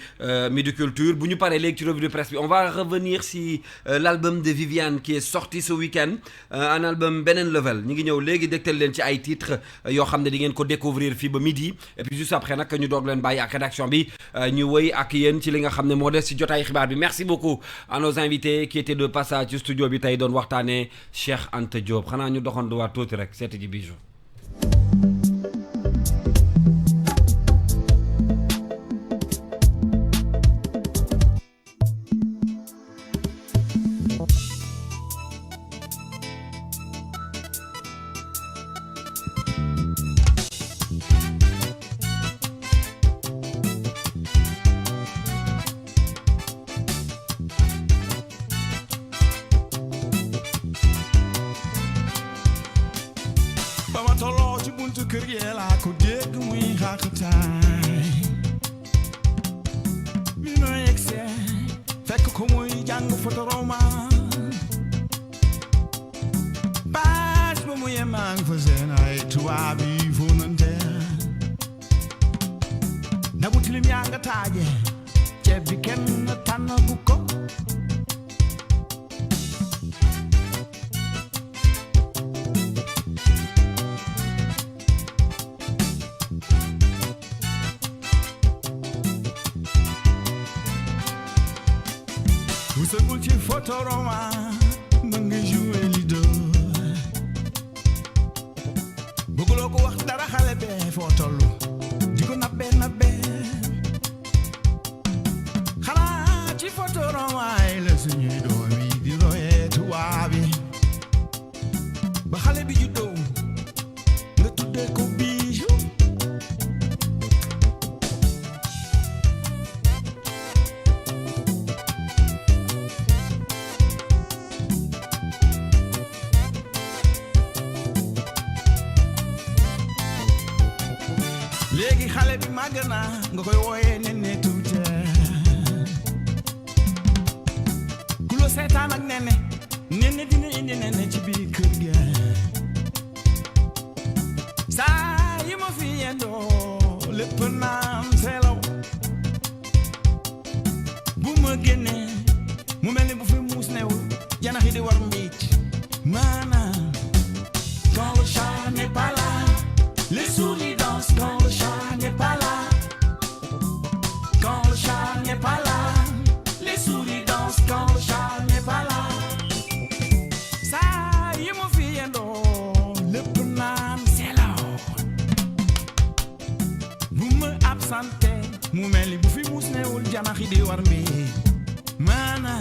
midi culture bu ñu paree léegi ci revue de presse bi on va revenir si l'album de Viviane qui est sorti ce week-end un album beneen level ñu ngi ñëw léegi dégtal leen ci ay titres yoo xam ne di ngeen ko découvrir fii ba midi et puis juste après nag ñu doog leen bàyyi ak rédaction bi ñu wëy ak yéen ci li nga xam ne moo des ci jotaayu xibaar bi merci beaucoup à nos invités qui étaient de passage ci studio bi tey doon waxtaanee Cheikh Anta Diop xanaa ñu doxanduwaat tuuti rek seeti ji Bijou. léegi xale bi màgg na nga koy wooyee nenne tuute ku la seetaan ak nenne dina indi nenne ci biir kër gi saa yi ma fi yendoo lépp naan seelaw bu ma génnee mu mel ni bu fi muus newul janax yi di war mbiic maanaam quand le chat n'est pas sante mu mel ni bu fi muus newul janaxi di war mi maana